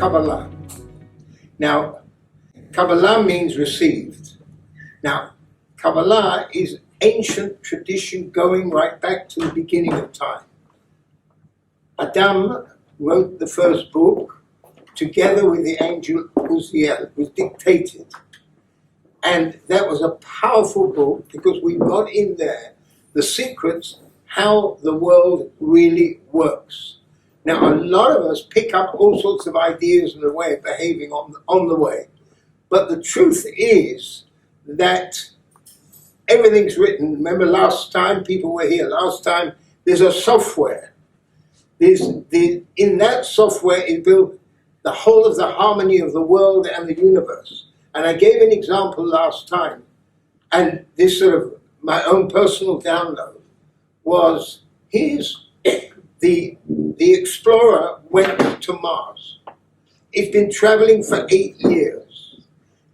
Kabbalah. Now, Kabbalah means received. Now, Kabbalah is ancient tradition going right back to the beginning of time. Adam wrote the first book together with the angel Uziel. It was dictated. And that was a powerful book because we got in there the secrets, how the world really works. Now, a lot of us pick up all sorts of ideas and a way of behaving on the way. But the truth is that everything's written. Remember last time, people were here last time, there's a software. In that software is built the whole of the harmony of the world and the universe. And I gave an example last time. And this sort of, my own personal download was, here's the explorer went to Mars. It's been traveling for 8 years.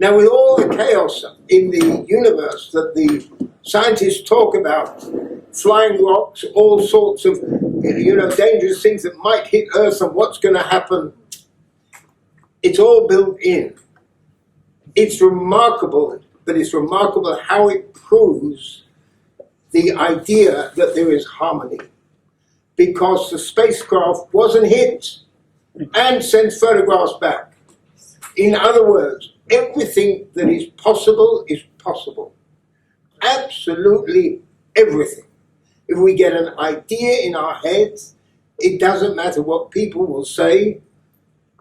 Now with all the chaos in the universe that the scientists talk about, flying rocks, all sorts of dangerous things that might hit Earth and what's going to happen, it's all built in. It's remarkable, but it's remarkable how it proves the idea that there is harmony. Because the spacecraft wasn't hit and sends photographs back. In other words, everything that is possible is possible. Absolutely everything. If we get an idea in our heads, it doesn't matter what people will say,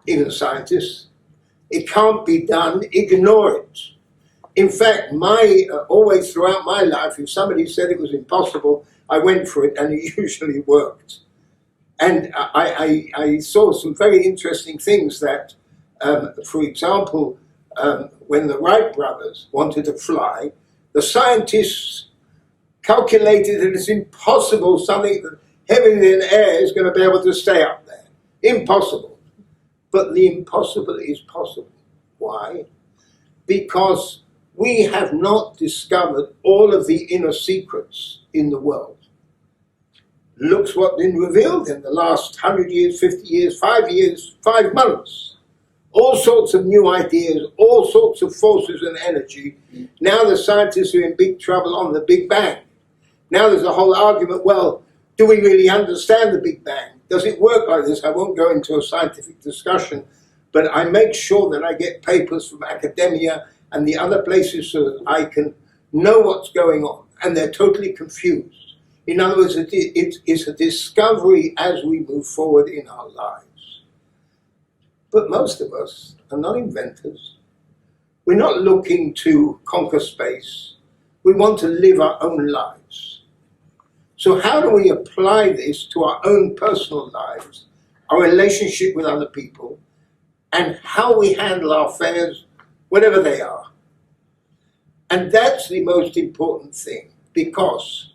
even scientists. It can't be done, ignore it. In fact, always throughout my life, if somebody said it was impossible, I went for it and it usually worked. And I saw some very interesting things that, for example, when the Wright brothers wanted to fly, the scientists calculated that it's impossible something that heavier than air is going to be able to stay up there. Impossible. But the impossible is possible. Why? Because we have not discovered all of the inner secrets in the world. Look what's been revealed in the last 100 years, 50 years, 5 years, 5 months. All sorts of new ideas, all sorts of forces and energy. Now the scientists are in big trouble on the Big Bang. Now there's a whole argument, well, do we really understand the Big Bang? Does it work like this? I won't go into a scientific discussion, but I make sure that I get papers from academia and the other places so that I can know what's going on. And they're totally confused. In other words, it's a discovery as we move forward in our lives. But most of us are not inventors. We're not looking to conquer space. We want to live our own lives. So how do we apply this to our own personal lives, our relationship with other people, and how we handle our affairs, whatever they are? And that's the most important thing, because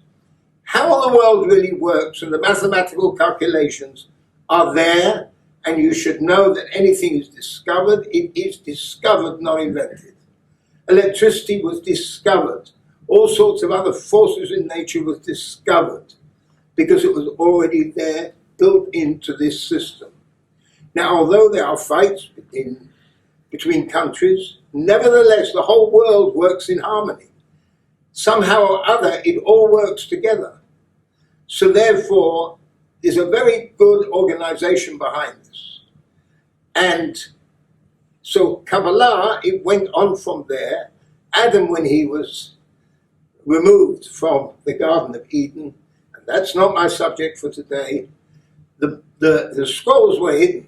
how the world really works and the mathematical calculations are there, and you should know that anything is discovered, it is discovered, not invented. Electricity was discovered. All sorts of other forces in nature was discovered because it was already there, built into this system. Now, although there are fights between countries, nevertheless, the whole world works in harmony. Somehow or other, it all works together. So therefore, there's a very good organization behind this. And so Kabbalah, it went on from there. Adam, when he was removed from the Garden of Eden, and that's not my subject for today, the scrolls were hidden.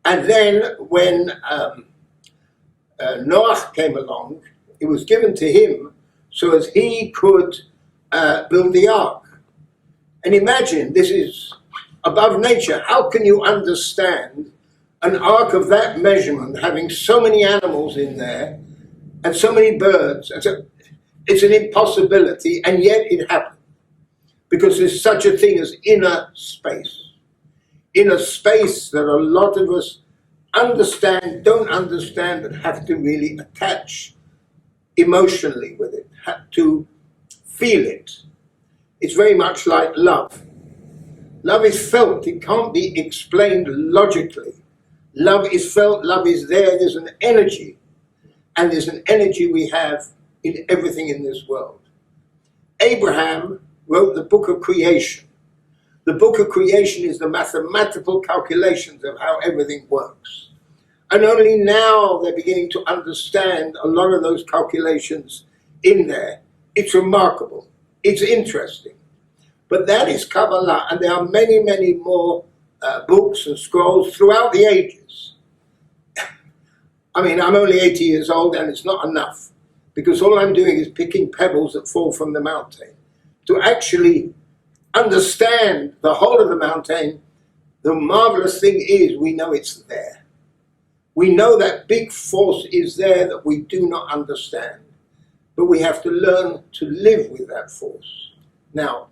And then when Noah came along, it was given to him so as he could build the ark. And imagine, this is above nature. How can you understand an ark of that measurement having so many animals in there and so many birds? And so it's an impossibility, and yet it happened. Because there's such a thing as inner space. Inner space that a lot of us understand, don't understand, and have to really attach emotionally with it, have to feel it. It's very much like love. Love is felt, it can't be explained logically. Love is felt, love is there, there's an energy. And there's an energy we have in everything in this world. Abraham wrote the book of creation. The book of creation is the mathematical calculations of how everything works. And only now they're beginning to understand a lot of those calculations in there. It's remarkable. It's interesting. But that is Kabbalah, and there are many, many more books and scrolls throughout the ages. I mean, I'm only 80 years old, and it's not enough, because all I'm doing is picking pebbles that fall from the mountain. To actually understand the whole of the mountain, the marvelous thing is we know it's there. We know that big force is there that we do not understand, but we have to learn to live with that force. Now,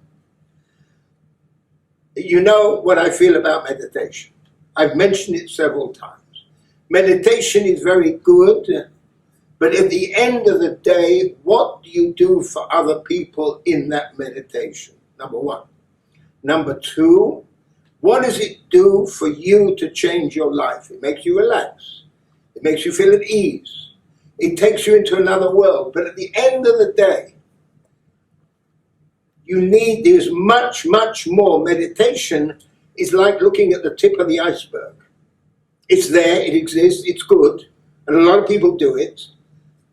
you know what I feel about meditation. I've mentioned it several times. Meditation is very good, but at the end of the day, what do you do for other people in that meditation? Number one. Number two, what does it do for you to change your life? It makes you relax. It makes you feel at ease. It takes you into another world. But at the end of the day, there's much, much more. Meditation is like looking at the tip of the iceberg. It's there, it exists, it's good, and a lot of people do it,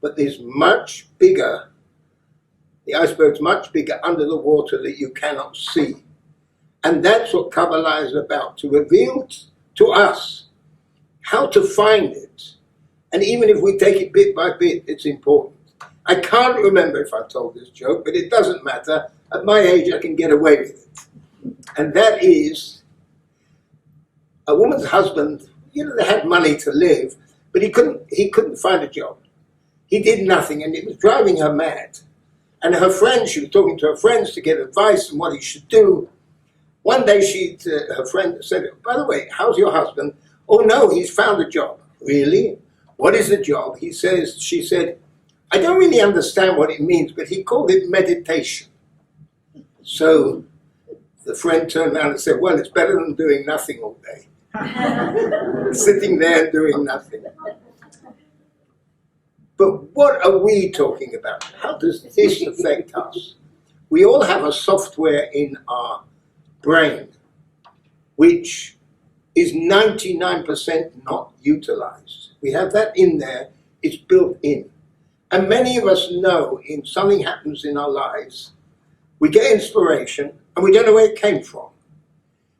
but there's much bigger, the iceberg's much bigger under the water that you cannot see. And that's what Kabbalah is about, to reveal to us how to find it. And even if we take it bit by bit, it's important. I can't remember if I told this joke, but it doesn't matter. At my age, I can get away with it. And that is, a woman's husband, they had money to live, but he couldn't find a job. He did nothing, and it was driving her mad. And her friends, she was talking to her friends to get advice on what he should do. One day her friend said, by the way, how's your husband? Oh no, he's found a job. Really? What is the job? She said, I don't really understand what it means, but he called it meditation. So the friend turned around and said, well, it's better than doing nothing all day. Sitting there doing nothing. But what are we talking about? How does this affect us? We all have a software in our brain which is 99% not utilized. We have that in there, it's built in. And many of us know if something happens in our lives, we get inspiration and we don't know where it came from.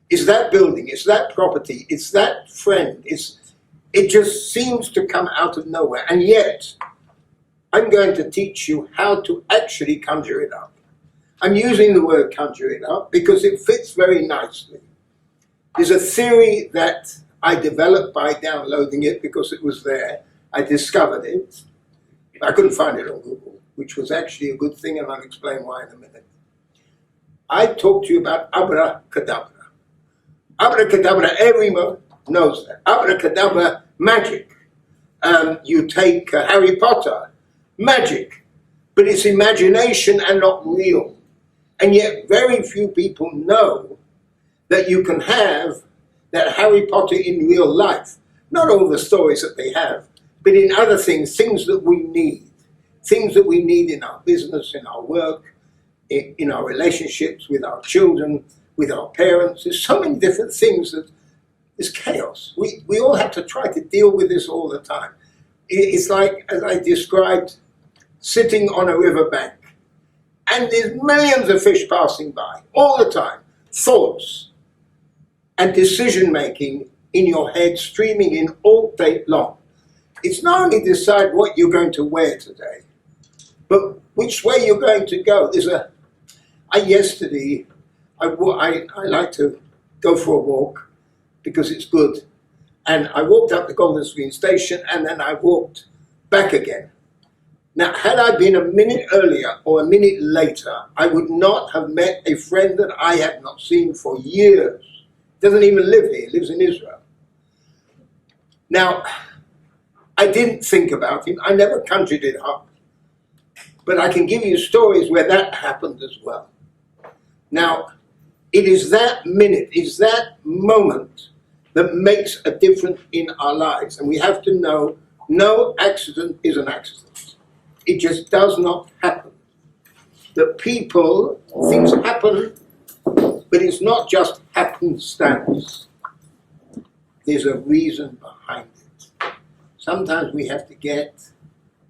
It's that building, it's that property, it's that friend, it just seems to come out of nowhere. And yet, I'm going to teach you how to actually conjure it up. I'm using the word conjure it up because it fits very nicely. There's a theory that I developed by downloading it because it was there. I discovered it. I couldn't find it on Google, which was actually a good thing, and I'll explain why in a minute. I talked to you about abracadabra. Abracadabra, everyone knows that. Abracadabra, magic. You take Harry Potter, magic. But it's imagination and not real. And yet very few people know that you can have that Harry Potter in real life. Not all the stories that they have, but in other things that we need. Things that we need in our business, in our work, in our relationships with our children, with our parents. There's so many different things that is chaos. We all have to try to deal with this all the time. It's like, as I described, sitting on a riverbank, and there's millions of fish passing by all the time. Thoughts and decision-making in your head streaming in all day long. It's not only decide what you're going to wear today, but which way you're going to go. Yesterday, I like to go for a walk because it's good. And I walked up the Golden Screen Station and then I walked back again. Now, had I been a minute earlier or a minute later, I would not have met a friend that I had not seen for years. Doesn't even live here, lives in Israel. Now, I didn't think about him. I never conjured it up. But I can give you stories where that happened as well. Now, it is that minute, it's that moment that makes a difference in our lives. And we have to know no accident is an accident. It just does not happen. That things happen, but it's not just happenstance. There's a reason behind it. Sometimes we have to get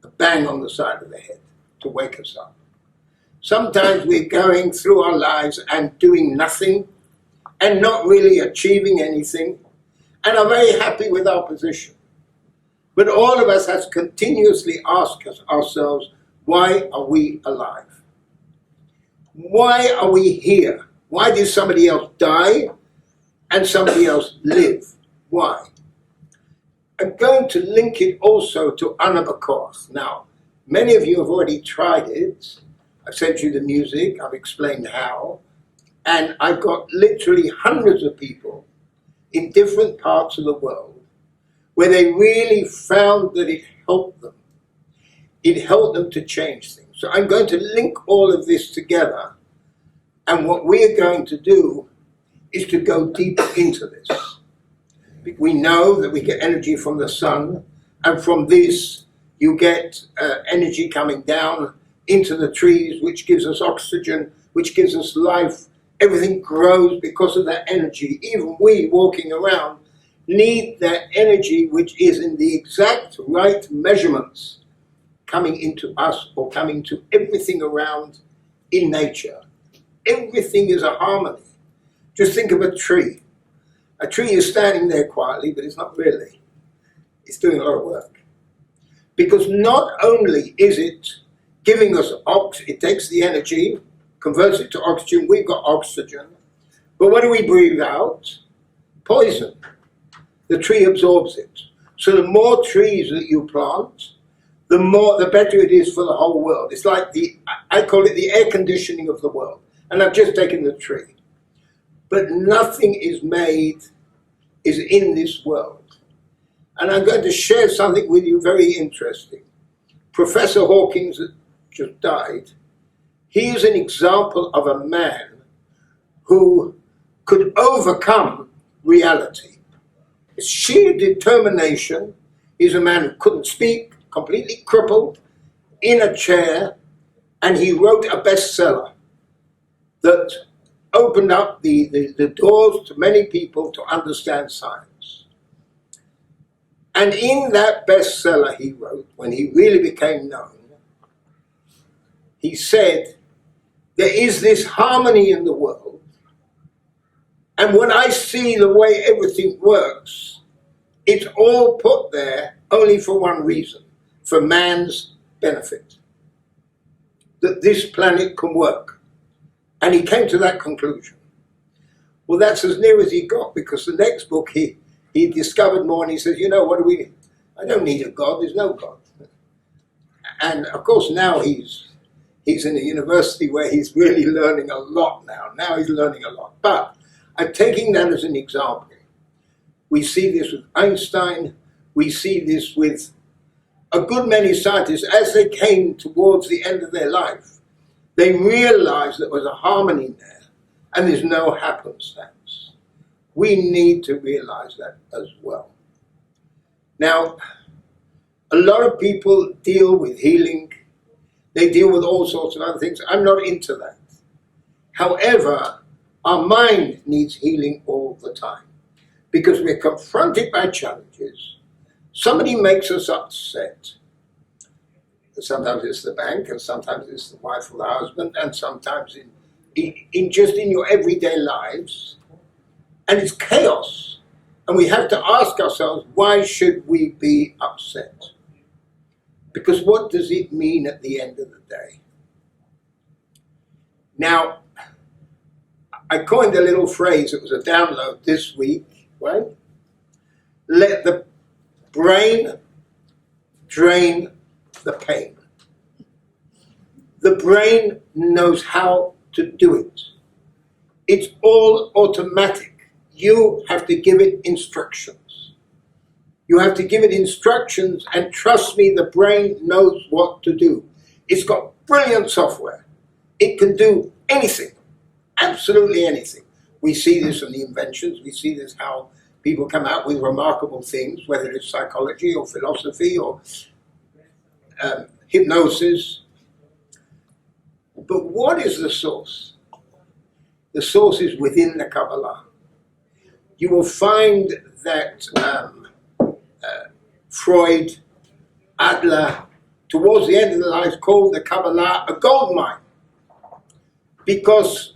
a bang on the side of the head to wake us up. Sometimes we're going through our lives and doing nothing and not really achieving anything and are very happy with our position. But all of us has continuously asked ourselves, why are we alive? Why are we here? Why did somebody else die and somebody else live? Why? I'm going to link it also to Anabakoth. Now, many of you have already tried it. I've sent you the music, I've explained how, and I've got literally hundreds of people in different parts of the world where they really found that it helped them. It helped them to change things. So I'm going to link all of this together, and what we're going to do is to go deeper into this. We know that we get energy from the sun, and from this you get energy coming down into the trees, which gives us oxygen, which gives us life. Everything grows because of that energy. Even we walking around need that energy, which is in the exact right measurements coming into us or coming to everything around in nature. Everything is a harmony. Just think of a tree. A tree is standing there quietly, but it's not really. It's doing a lot of work. Because not only is it giving us it takes the energy, converts it to oxygen, we've got oxygen, but what do we breathe out? Poison. The tree absorbs it. So the more trees that you plant, the better it is for the whole world. It's like I call it the air conditioning of the world. And I've just taken the tree. But nothing is in this world. And I'm going to share something with you very interesting. Professor Hawkins just died. He is an example of a man who could overcome reality. Sheer determination. He's a man who couldn't speak, completely crippled, in a chair, and he wrote a bestseller that opened up the doors to many people to understand science. And in that bestseller he wrote, when he really became known, he said, there is this harmony in the world, and when I see the way everything works, it's all put there only for one reason, for man's benefit. That this planet can work. And he came to that conclusion. Well, that's as near as he got, because the next book he discovered more, and he says, I don't need a God, there's no God. And of course now he's in a university where he's really learning a lot now. Now he's learning a lot. But I'm taking that as an example. We see this with Einstein, we see this with a good many scientists as they came towards the end of their life. They realized there was a harmony there, and there's no happenstance. We need to realize that as well. Now, a lot of people deal with healing. They deal with all sorts of other things. I'm not into that. However, our mind needs healing all the time, because we're confronted by challenges. Somebody makes us upset. Sometimes it's the bank, and sometimes it's the wife or the husband, and sometimes in your everyday lives. And it's chaos. And we have to ask ourselves, why should we be upset? Because what does it mean at the end of the day? Now, I coined a little phrase, it was a download this week, right? Let the brain drain the pain. The brain knows how to do it. It's all automatic. You have to give it instructions. You have to give it instructions, and trust me, the brain knows what to do. It's got brilliant software. It can do anything, absolutely anything. We see this in the inventions. We see this how People come out with remarkable things, whether it's psychology or philosophy or hypnosis. But what is the source? The source is within the Kabbalah. You will find that Freud, Adler, towards the end of their lives, called the Kabbalah a gold mine. Because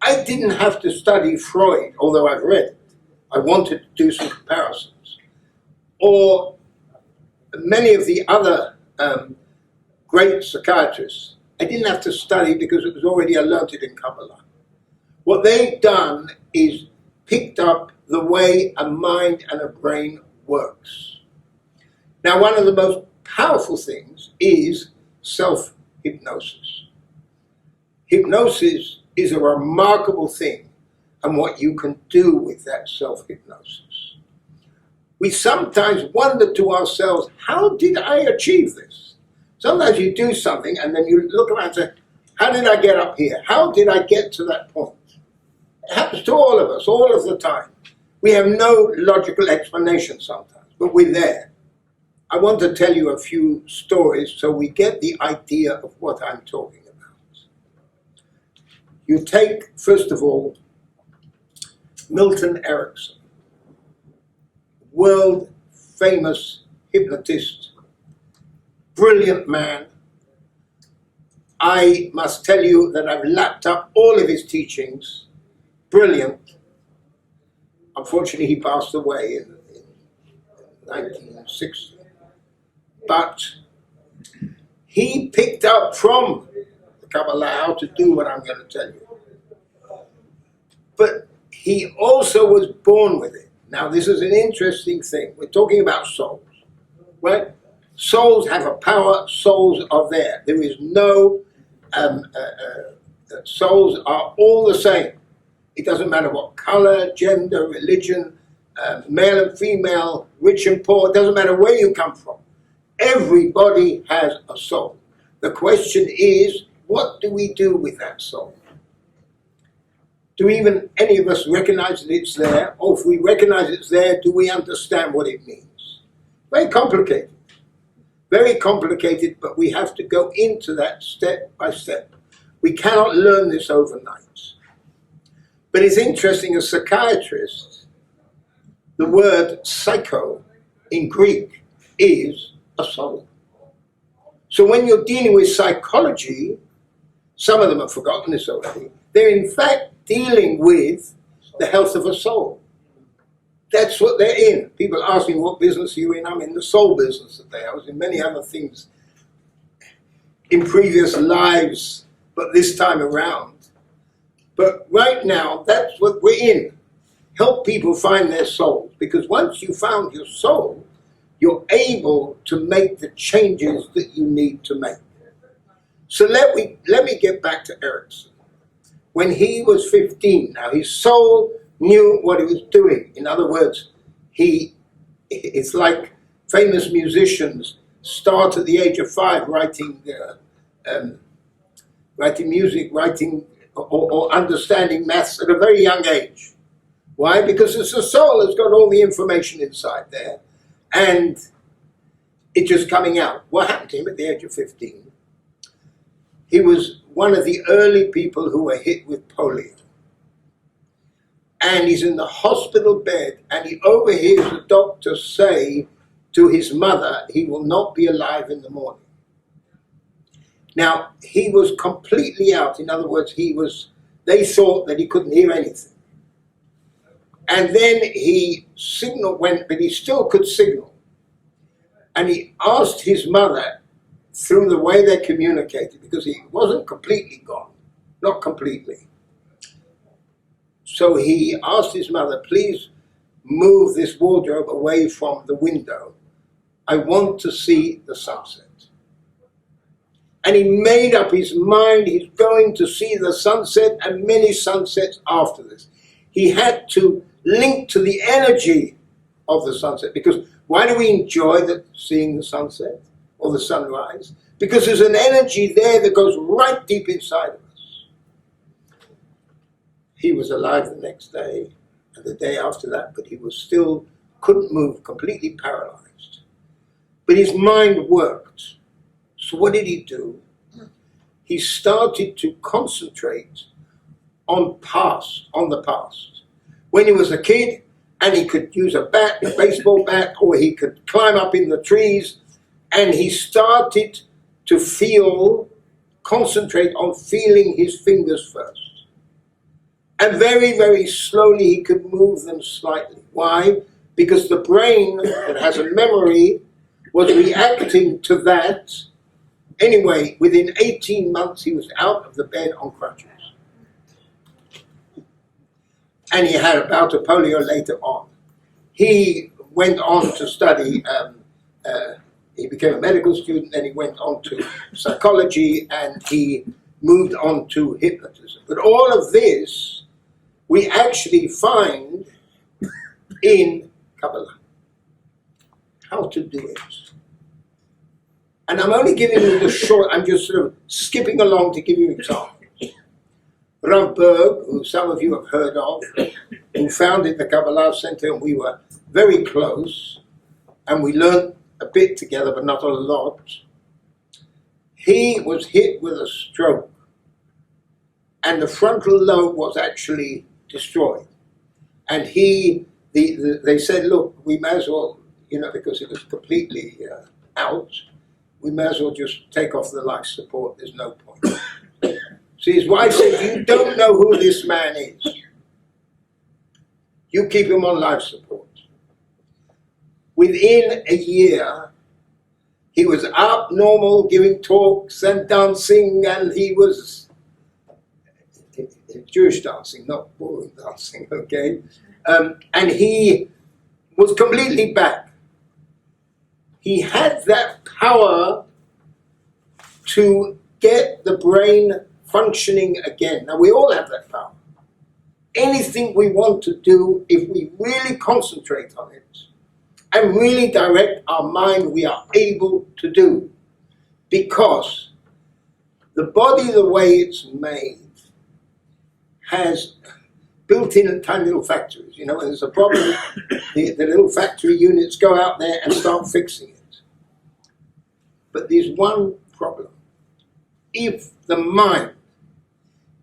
I didn't have to study Freud, although I've read it. I wanted to do some comparisons. Or many of the other great psychiatrists, I didn't have to study because it was already, I learnt it in Kabbalah. What they've done is picked up the way a mind and a brain works. Now, one of the most powerful things is self-hypnosis. Hypnosis is a remarkable thing, and what you can do with that self-hypnosis. We sometimes wonder to ourselves, how did I achieve this? Sometimes you do something and then you look around and say, how did I get up here? How did I get to that point? It happens to all of us, all of the time. We have no logical explanation sometimes, but we're there. I want to tell you a few stories so we get the idea of what I'm talking about. You take, first of all, Milton Erickson, world famous hypnotist, brilliant man. I must tell you that I've lapped up all of his teachings. Brilliant. Unfortunately, he passed away in 1960. But he picked up from the Kabbalah how to do what I'm going to tell you. But he also was born with it. Now, this is an interesting thing. We're talking about souls, right? Souls have a power. Souls are there. There is no, souls are all the same. It doesn't matter what color, gender, religion, male and female, rich and poor. It doesn't matter where you come from. Everybody has a soul. The question is, what do we do with that soul? Do even any of us recognize that it's there? Or if we recognize it's there, do we understand what it means? Very complicated. Very complicated, but we have to go into that step by step. We cannot learn this overnight. But it's interesting, as psychiatrists, the word psycho in Greek is a soul. So when you're dealing with psychology, some of them have forgotten this already, they're in fact dealing with the health of a soul. That's what they're in. People ask me, what business are you in? I'm in the soul business today. I was in many other things in previous lives, but this time around. But right now, that's what we're in. Help people find their souls. Because once you found your soul, you're able to make the changes that you need to make. So let me get back to Erickson. When he was 15, now his soul knew what he was doing. In other words, it's like famous musicians start at the age of 5 writing music, or understanding maths at a very young age. Why? Because it's the soul that's got all the information inside there, and it's just coming out. What happened to him at the age of 15? He was one of the early people who were hit with polio. And he's in the hospital bed, and he overhears the doctor say to his mother, he will not be alive in the morning. Now, he was completely out. In other words, they thought that he couldn't hear anything. And then signal went, but he still could signal. And he asked his mother, through the way they communicated, because he wasn't completely gone, not completely. So he asked his mother, please move this wardrobe away from the window. I want to see the sunset. And he made up his mind he's going to see the sunset and many sunsets after this. He had to link to the energy of the sunset, because why do we enjoy seeing the sunset or the sunrise? Because there's an energy there that goes right deep inside of us. He was alive the next day, and the day after that, but he was still, couldn't move, completely paralyzed. But his mind worked. So what did he do? He started to concentrate on the past. When he was a kid, and he could use a bat, a baseball bat, or he could climb up in the trees, and he started to concentrate on feeling his fingers first. And very, very slowly he could move them slightly. Why? Because the brain that has a memory was reacting to that. Anyway, within 18 months he was out of the bed on crutches. And he had a bout of polio later on. He went on to study, he became a medical student, then he went on to psychology, and he moved on to hypnotism. But all of this we actually find in Kabbalah. How to do it. And I'm only giving you the short, I'm just sort of skipping along to give you examples. Rav Berg, who some of you have heard of, who founded the Kabbalah Center, and we were very close, and we learned a bit together, but not a lot. He was hit with a stroke, and the frontal lobe was actually destroyed. And they said, look, we may as well, because it was completely out, we may as well just take off the life support, there's no point. So his wife said, you don't know who this man is. You keep him on life support. Within a year, he was up normal, giving talks and dancing, and he was Jewish dancing, not boring dancing, okay? And he was completely back. He had that power to get the brain functioning again. Now, we all have that power. Anything we want to do, if we really concentrate on it and really direct our mind, we are able to do. Because the body, the way it's made, has built-in tiny little factories. When there's a problem, the little factory units go out there and start fixing it. But there's one problem. If the mind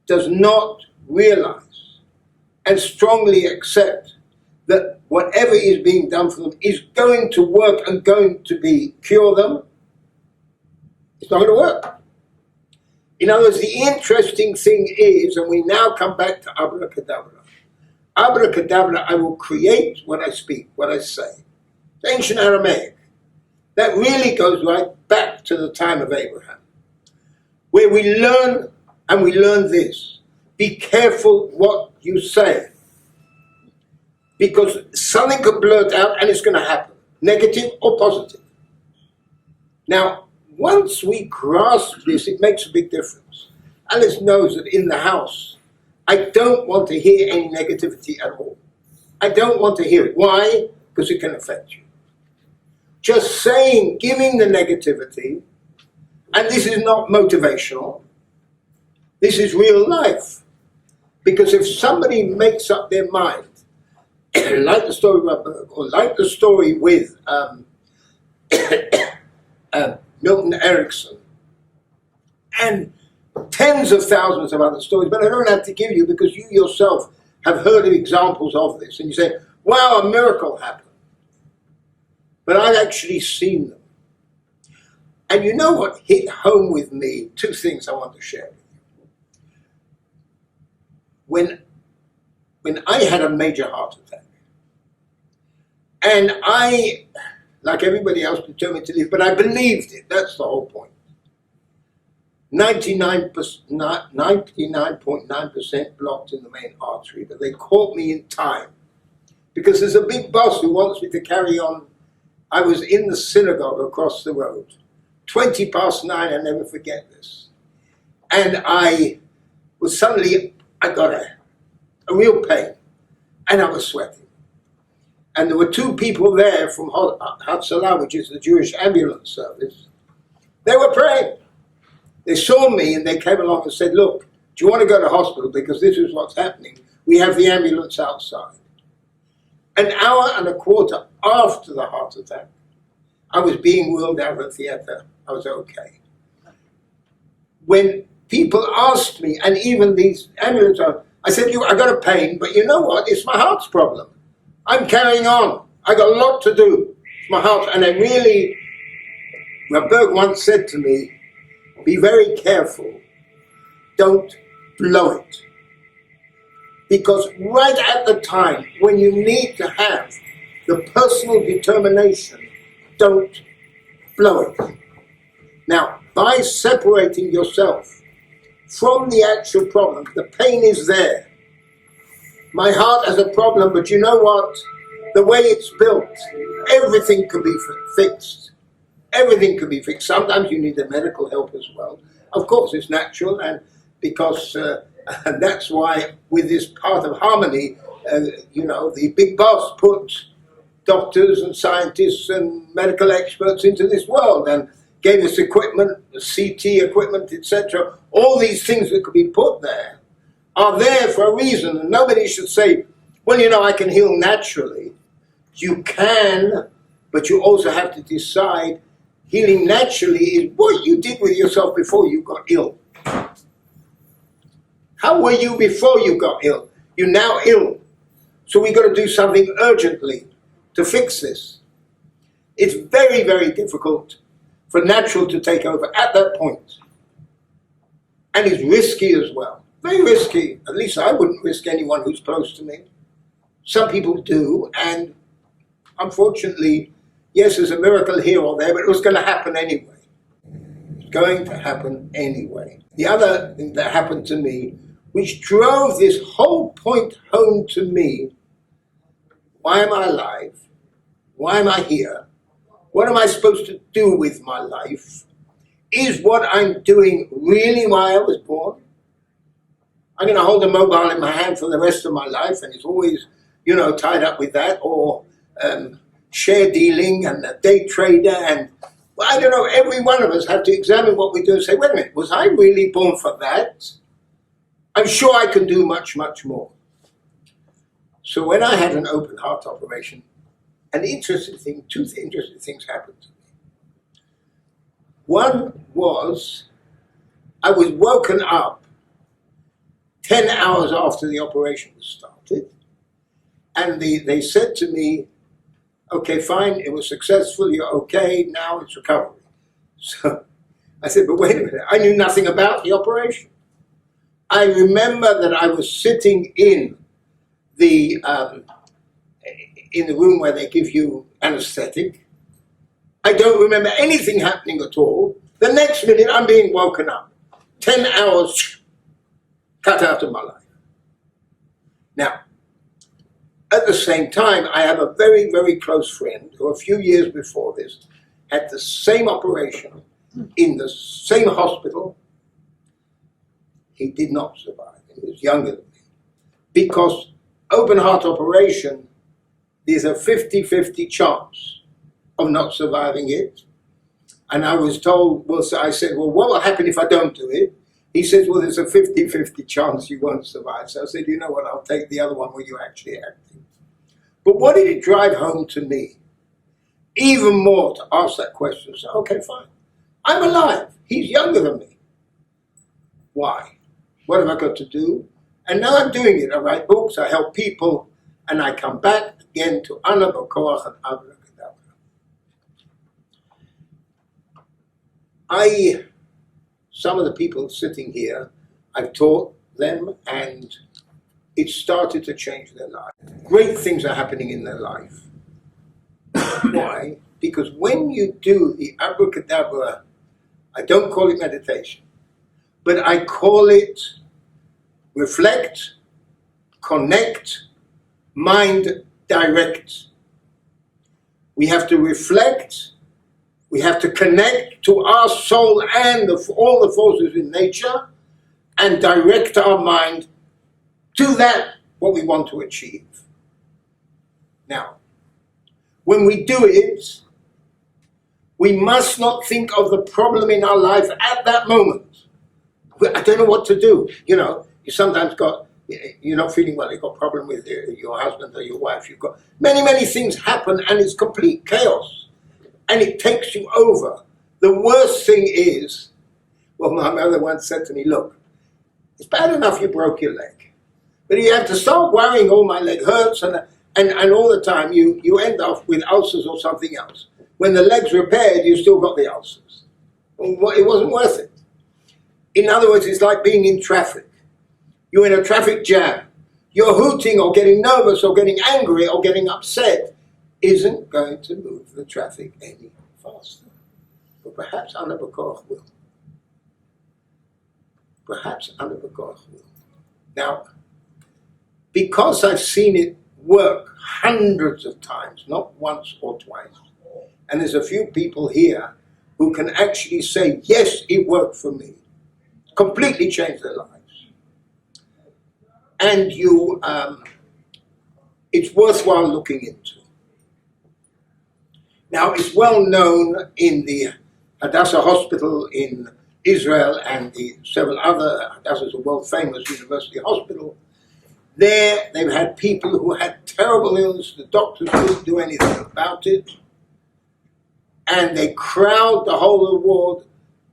does not realize and strongly accept that whatever is being done for them is going to work and going to cure them, it's not going to work. In other words, the interesting thing is, and we now come back to abracadabra. Abracadabra, I will create what I speak, what I say. It's ancient Aramaic. That really goes right back to the time of Abraham, where we learn, and we learn this: be careful what you say, because something could blurt out and it's going to happen, negative or positive. Now, once we grasp this, it makes a big difference. Alice knows that in the house, I don't want to hear any negativity at all. I don't want to hear it. Why? Because it can affect you. Just saying, giving the negativity, and this is not motivational, this is real life. Because if somebody makes up their mind, like the story with Berg, or like the story with Milton Erickson, and tens of thousands of other stories, but I don't have to give you because you yourself have heard of examples of this, and you say, wow, a miracle happened. But I've actually seen them. And you know what hit home with me? Two things I want to share with you. When I had a major heart attack, and I, like everybody else, determined to live, but I believed it. That's the whole point. 99.9% blocked in the main artery, but they caught me in time. Because there's a big boss who wants me to carry on. I was in the synagogue across the road, 9:20, I never forget this. And I got a real pain, and I was sweating. And there were two people there from Hatzalah, which is the Jewish ambulance service. They were praying. They saw me and they came along and said, look, do you want to go to hospital? Because this is what's happening. We have the ambulance outside. An hour and a quarter after the heart attack, I was being wheeled out of the theater. I was okay. When people asked me, and even these ambulance drivers, I said, I got a pain, but you know what? It's my heart's problem. I'm carrying on. I got a lot to do. It's my heart. And I really, Berg once said to me, be very careful. Don't blow it. Because right at the time when you need to have the personal determination, don't blow it. Now, by separating yourself from the actual problem, the pain is there. My heart has a problem, but you know what? The way it's built, everything can be fixed. Everything can be fixed. Sometimes you need the medical help as well. Of course, it's natural, and because and that's why with this part of harmony, the big boss put doctors and scientists and medical experts into this world and gave us equipment, CT equipment, etc. All these things that could be put there are there for a reason, and nobody should say, well, I can heal naturally. You can, but you also have to decide healing naturally is what you did with yourself before you got ill. How were you before you got ill? You're now ill. So we've got to do something urgently to fix this. It's very, very difficult for natural to take over at that point. And it's risky as well. Very risky. At least I wouldn't risk anyone who's close to me. Some people do, and unfortunately, yes, there's a miracle here or there, but it was going to happen anyway. It's going to happen anyway. The other thing that happened to me, which drove this whole point home to me, why am I alive? Why am I here? What am I supposed to do with my life? Is what I'm doing really why I was born? I'm going to hold a mobile in my hand for the rest of my life, and it's always, tied up with that, or share dealing and a day trader, and I don't know, every one of us have to examine what we do and say, wait a minute, was I really born for that? I'm sure I can do much, much more. So when I had an open heart operation, two interesting things happened to me. One was, I was woken up 10 hours after the operation was started, and they said to me, okay, fine, it was successful, you're okay, now it's recovery. So I said, but wait a minute, I knew nothing about the operation. I remember that I was sitting in the room where they give you anesthetic. I don't remember anything happening at all. The next minute I'm being woken up. 10 hours cut out of my life. Now, at the same time, I have a very, very close friend who a few years before this had the same operation in the same hospital. He did not survive. He was younger than me. Because open heart operation, there's a 50-50 chance of not surviving it. And I was told, I said, what will happen if I don't do it? He says, well, there's a 50-50 chance you won't survive. So I said, you know what, I'll take the other one where you're actually acting. But what did it drive home to me? Even more to ask that question. So, okay, fine. I'm alive. He's younger than me. Why? What have I got to do? And now I'm doing it. I write books, I help people, and I come back again to Ana B'Koach and Abracadabra. Some of the people sitting here, I've taught them, and it started to change their life. Great things are happening in their life. Why? Because when you do the abracadabra, I don't call it meditation, but I call it reflect, connect, mind direct. We have to reflect, we have to connect to our soul and all the forces in nature, and direct our mind to that, what we want to achieve. Now, when we do it, we must not think of the problem in our life at that moment. I don't know what to do. You sometimes got You're not feeling well, you've got a problem with your husband or your wife, you've got many things happen and it's complete chaos. And it takes you over. The worst thing is, well, my mother once said to me, look, it's bad enough you broke your leg, but you have to start worrying, oh, my leg hurts, and all the time you end up with ulcers or something else. When the leg's repaired, you still got the ulcers. Well, it wasn't worth it. In other words, it's like being in traffic. You're in a traffic jam. You're hooting or getting nervous or getting angry or getting upset isn't going to move the traffic any faster. But perhaps Anabakoch will. Perhaps Anabakoch will. Now, because I've seen it work hundreds of times, not once or twice, and there's a few people here who can actually say, yes, it worked for me, completely changed their lives. And it's worthwhile looking into. Now, it's well known in the Hadassah Hospital in Israel and the several other, Hadassah is a world-famous university hospital. There, they've had people who had terrible illness, the doctors couldn't do anything about it, and they crowd the whole of the ward.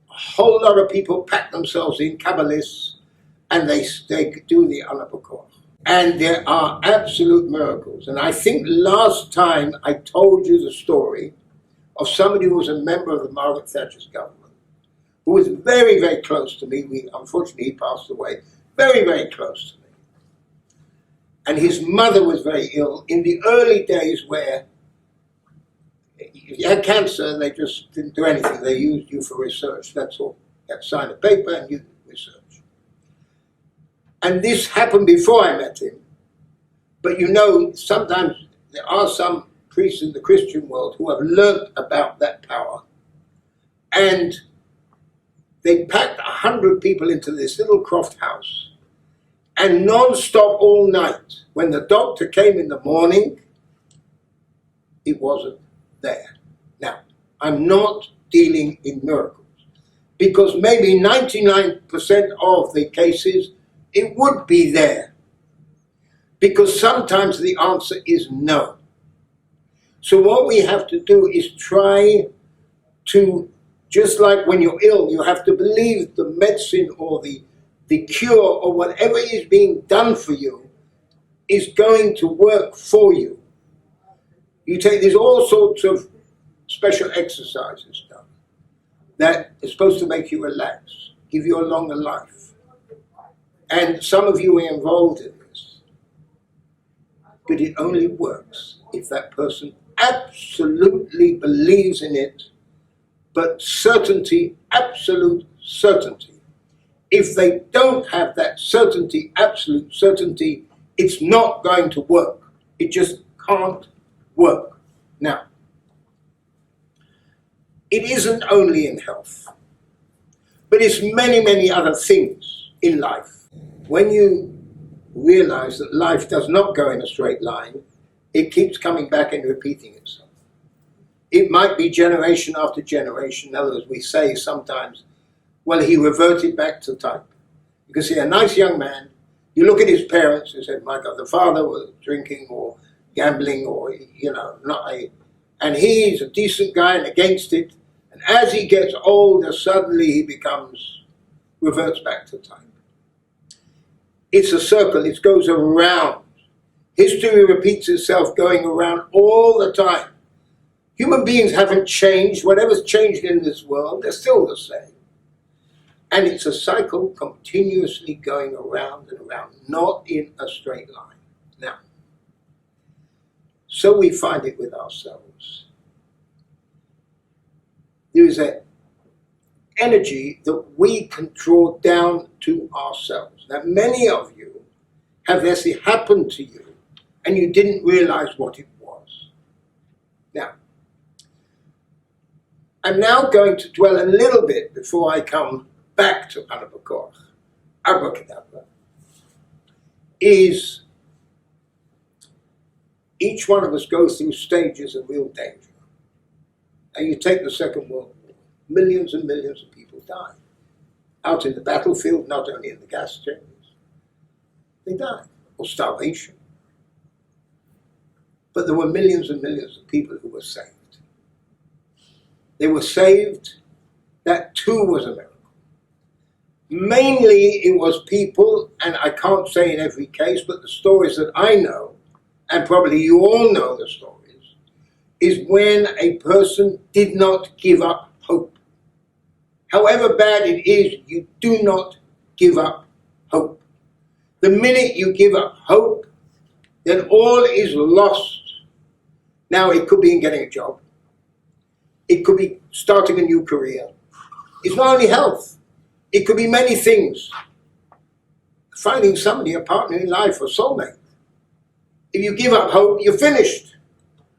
A whole lot of people pack themselves in, Kabbalists, and they do the Anabakoch. And there are absolute miracles. And I think last time I told you the story of somebody who was a member of the Margaret Thatcher's government, who was very close to me. Unfortunately, he passed away. Very close to me. And his mother was very ill in the early days where if you had cancer, they just didn't do anything. They used you for research, that's all. You had to sign a paper and you research. And this happened before I met him. But you know, sometimes there are some priests in the Christian world who have learnt about that power. And they packed 100 people into this little croft house. And non-stop all night. When the doctor came in the morning, it wasn't there. Now, I'm not dealing in miracles. Because maybe 99% of the cases, it would be there. Because sometimes the answer is no. So what we have to do is try to, just like when you're ill, you have to believe the medicine or the cure or whatever is being done for you is going to work for you. There's all sorts of special exercises done that is supposed to make you relax, give you a longer life. And some of you are involved in this. But it only works if that person absolutely believes in it, but certainty, absolute certainty. If they don't have that certainty, absolute certainty, it's not going to work. It just can't work. Now, it isn't only in health, but it's many other things in life. When you realize that life does not go in a straight line, it keeps coming back and repeating itself. It might be generation after generation. In other words, we say sometimes, well, he reverted back to type. You can see a nice young man, you look at his parents and say, my God, the father was drinking or gambling or, and he's a decent guy and against it. And as he gets older, suddenly he reverts back to type. It's a circle, it goes around. History repeats itself going around all the time. Human beings haven't changed. Whatever's changed in this world, they're still the same. And it's a cycle continuously going around and around, not in a straight line. Now, so we find it with ourselves. There is an energy that we can draw down to ourselves. Now, many of you have this happen to you, and you didn't realize what it was. Now, I'm now going to dwell a little bit before I come back to Anabakoch, Abracadabra, is each one of us goes through stages of real danger. And you take the Second World War, millions and millions of people died. Out in the battlefield, not only in the gas chambers. They died. Or starvation. But there were millions and millions of people who were saved. They were saved. That too was a miracle. Mainly it was people, and I can't say in every case, but the stories that I know, and probably you all know the stories, is when a person did not give up hope. However bad it is, you do not give up hope. The minute you give up hope, then all is lost. Now, it could be in getting a job. It could be starting a new career. It's not only health. It could be many things. Finding somebody, a partner in life, or soulmate. If you give up hope, you're finished.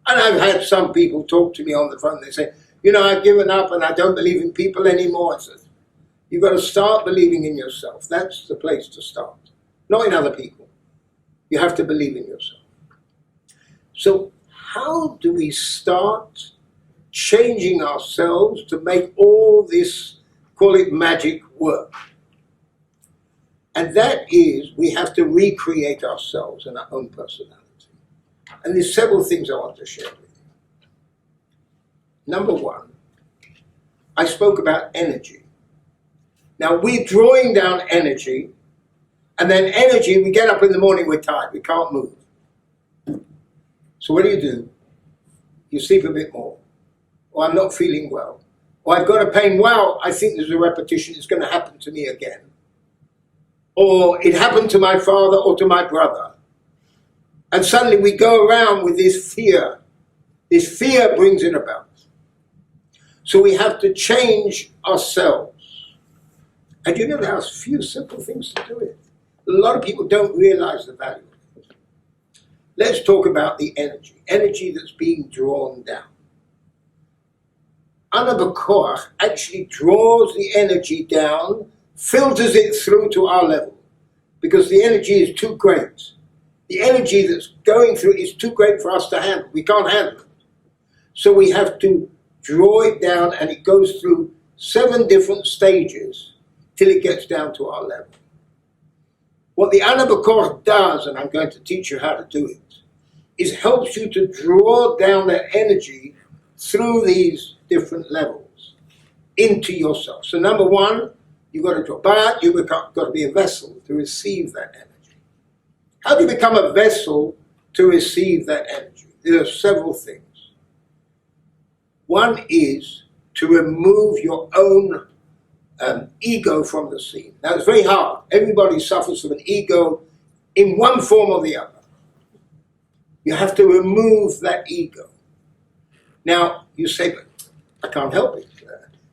And I've had some people talk to me on the phone. They say, I've given up and I don't believe in people anymore. I said, you've got to start believing in yourself. That's the place to start. Not in other people. You have to believe in yourself. So how do we start changing ourselves to make all this, call it magic, work? And that is, we have to recreate ourselves and our own personality. And there's several things I want to share with you. Number one, I spoke about energy. Now, we're drawing down energy, and then energy, we get up in the morning, we're tired, we can't move. So what do? You sleep a bit more. Or I'm not feeling well. Or I've got a pain, wow, I think there's a repetition, it's going to happen to me again. Or it happened to my father or to my brother. And suddenly we go around with this fear. This fear brings it about. So we have to change ourselves. And there are a few simple things to do it. A lot of people don't realize the value of it. Let's talk about the energy. Energy that's being drawn down. Anabakor actually draws the energy down, filters it through to our level. Because the energy is too great. The energy that's going through is too great for us to handle. We can't handle it. So we have to draw it down, and it goes through 7 different stages till it gets down to our level. What the Anabakor does, and I'm going to teach you how to do it, is helps you to draw down that energy through these different levels into yourself. So number one, you've got to draw, but you've got to be a vessel to receive that energy. How do you become a vessel to receive that energy? There are several things. One is to remove your own ego from the scene. Now, it's very hard. Everybody suffers from an ego in one form or the other. You have to remove that ego. Now, you say, but I can't help it.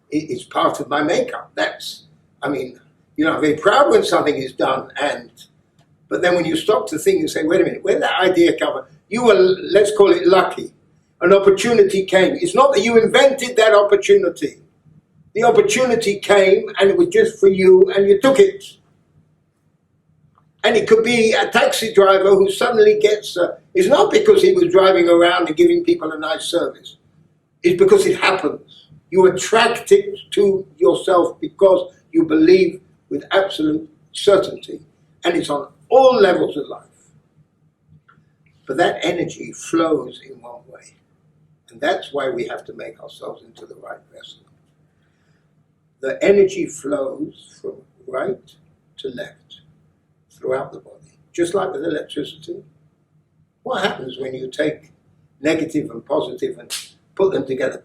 It's part of my makeup. I'm very proud when something is done, but then when you stop to think and say, wait a minute, where did that idea come from? You were, let's call it lucky. An opportunity came. It's not that you invented that opportunity. The opportunity came and it was just for you and you took it. And it could be a taxi driver who suddenly gets, it's not because he was driving around and giving people a nice service. It's because it happens. You attract it to yourself because you believe with absolute certainty. And it's on all levels of life. But that energy flows in one way. And that's why we have to make ourselves into the right vessel. The energy flows from right to left throughout the body. Just like with electricity. What happens when you take negative and positive and put them together?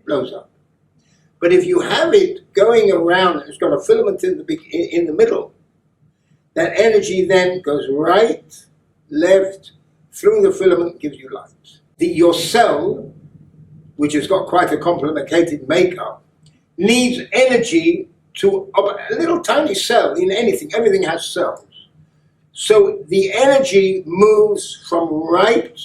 Blows up. But if you have it going around and it's got a filament in the middle, that energy then goes right, left, through the filament, gives you light. Your cell, which has got quite a complicated makeup, needs energy to, a little tiny cell in anything, everything has cells. So the energy moves from right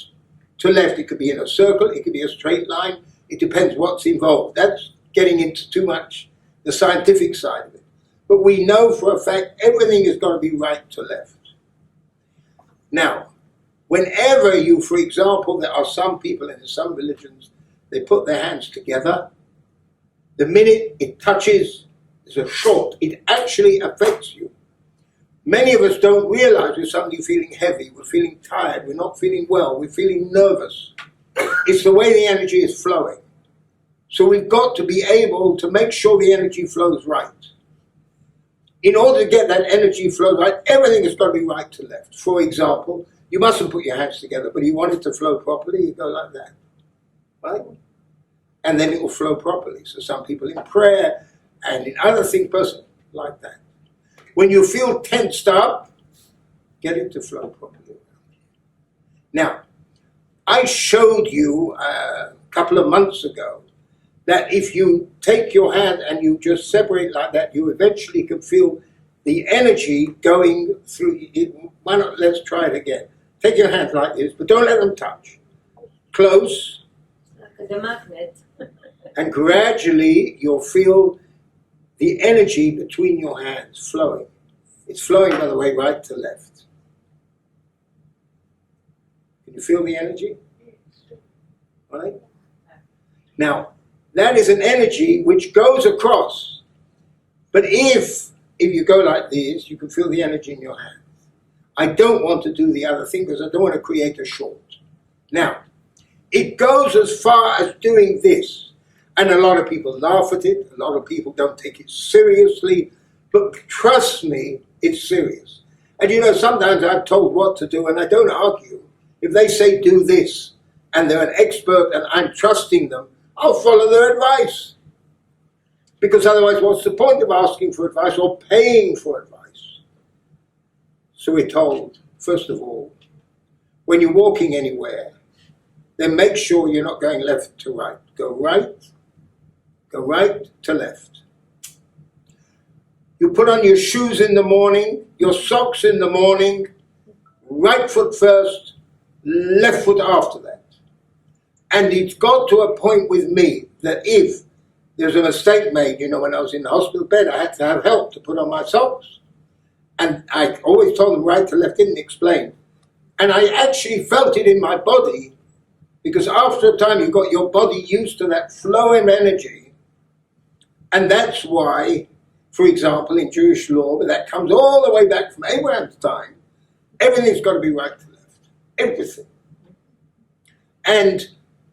to left. It could be in a circle, it could be a straight line, it depends what's involved. That's getting into too much the scientific side of it. But we know for a fact everything is going to be right to left. Now, whenever you, for example, there are some people in some religions, they put their hands together, the minute it touches, there's a short, it actually affects you. Many of us don't realize we're suddenly feeling heavy, we're feeling tired, we're not feeling well, we're feeling nervous. It's the way the energy is flowing. So we've got to be able to make sure the energy flows right. In order to get that energy flow right, everything has got to be right to left. For example, you mustn't put your hands together, but you want it to flow properly, you go like that. Right? And then it will flow properly. So some people in prayer and in other things, person like that. When you feel tensed up, get it to flow properly. Now, I showed you a couple of months ago that if you take your hand and you just separate like that, you eventually can feel the energy going through it. Why not? Let's try it again. Take your hands like this, but don't let them touch. Close. Like a magnet. And gradually you'll feel the energy between your hands flowing. It's flowing, by the way, right to left. Can you feel the energy? Right? Now, that is an energy which goes across. But if you go like this, you can feel the energy in your hands. I don't want to do the other thing because I don't want to create a short. Now, it goes as far as doing this. And a lot of people laugh at it. A lot of people don't take it seriously. But trust me, it's serious. And you know, sometimes I'm told what to do and I don't argue. If they say do this and they're an expert and I'm trusting them, I'll follow their advice. Because otherwise, what's the point of asking for advice or paying for advice? So we're told, first of all, when you're walking anywhere, then make sure you're not going left to right. Go right to left. You put on your shoes in the morning, your socks in the morning, right foot first, left foot after that. And it's got to a point with me that if there's a mistake made, you know, when I was in the hospital bed, I had to have help to put on my socks. And I always told them right to left, didn't explain. And I actually felt it in my body, because after a time you got your body used to that flow of energy. And that's why, for example, in Jewish law, but that comes all the way back from Abraham's time, everything's got to be right to left. Everything. And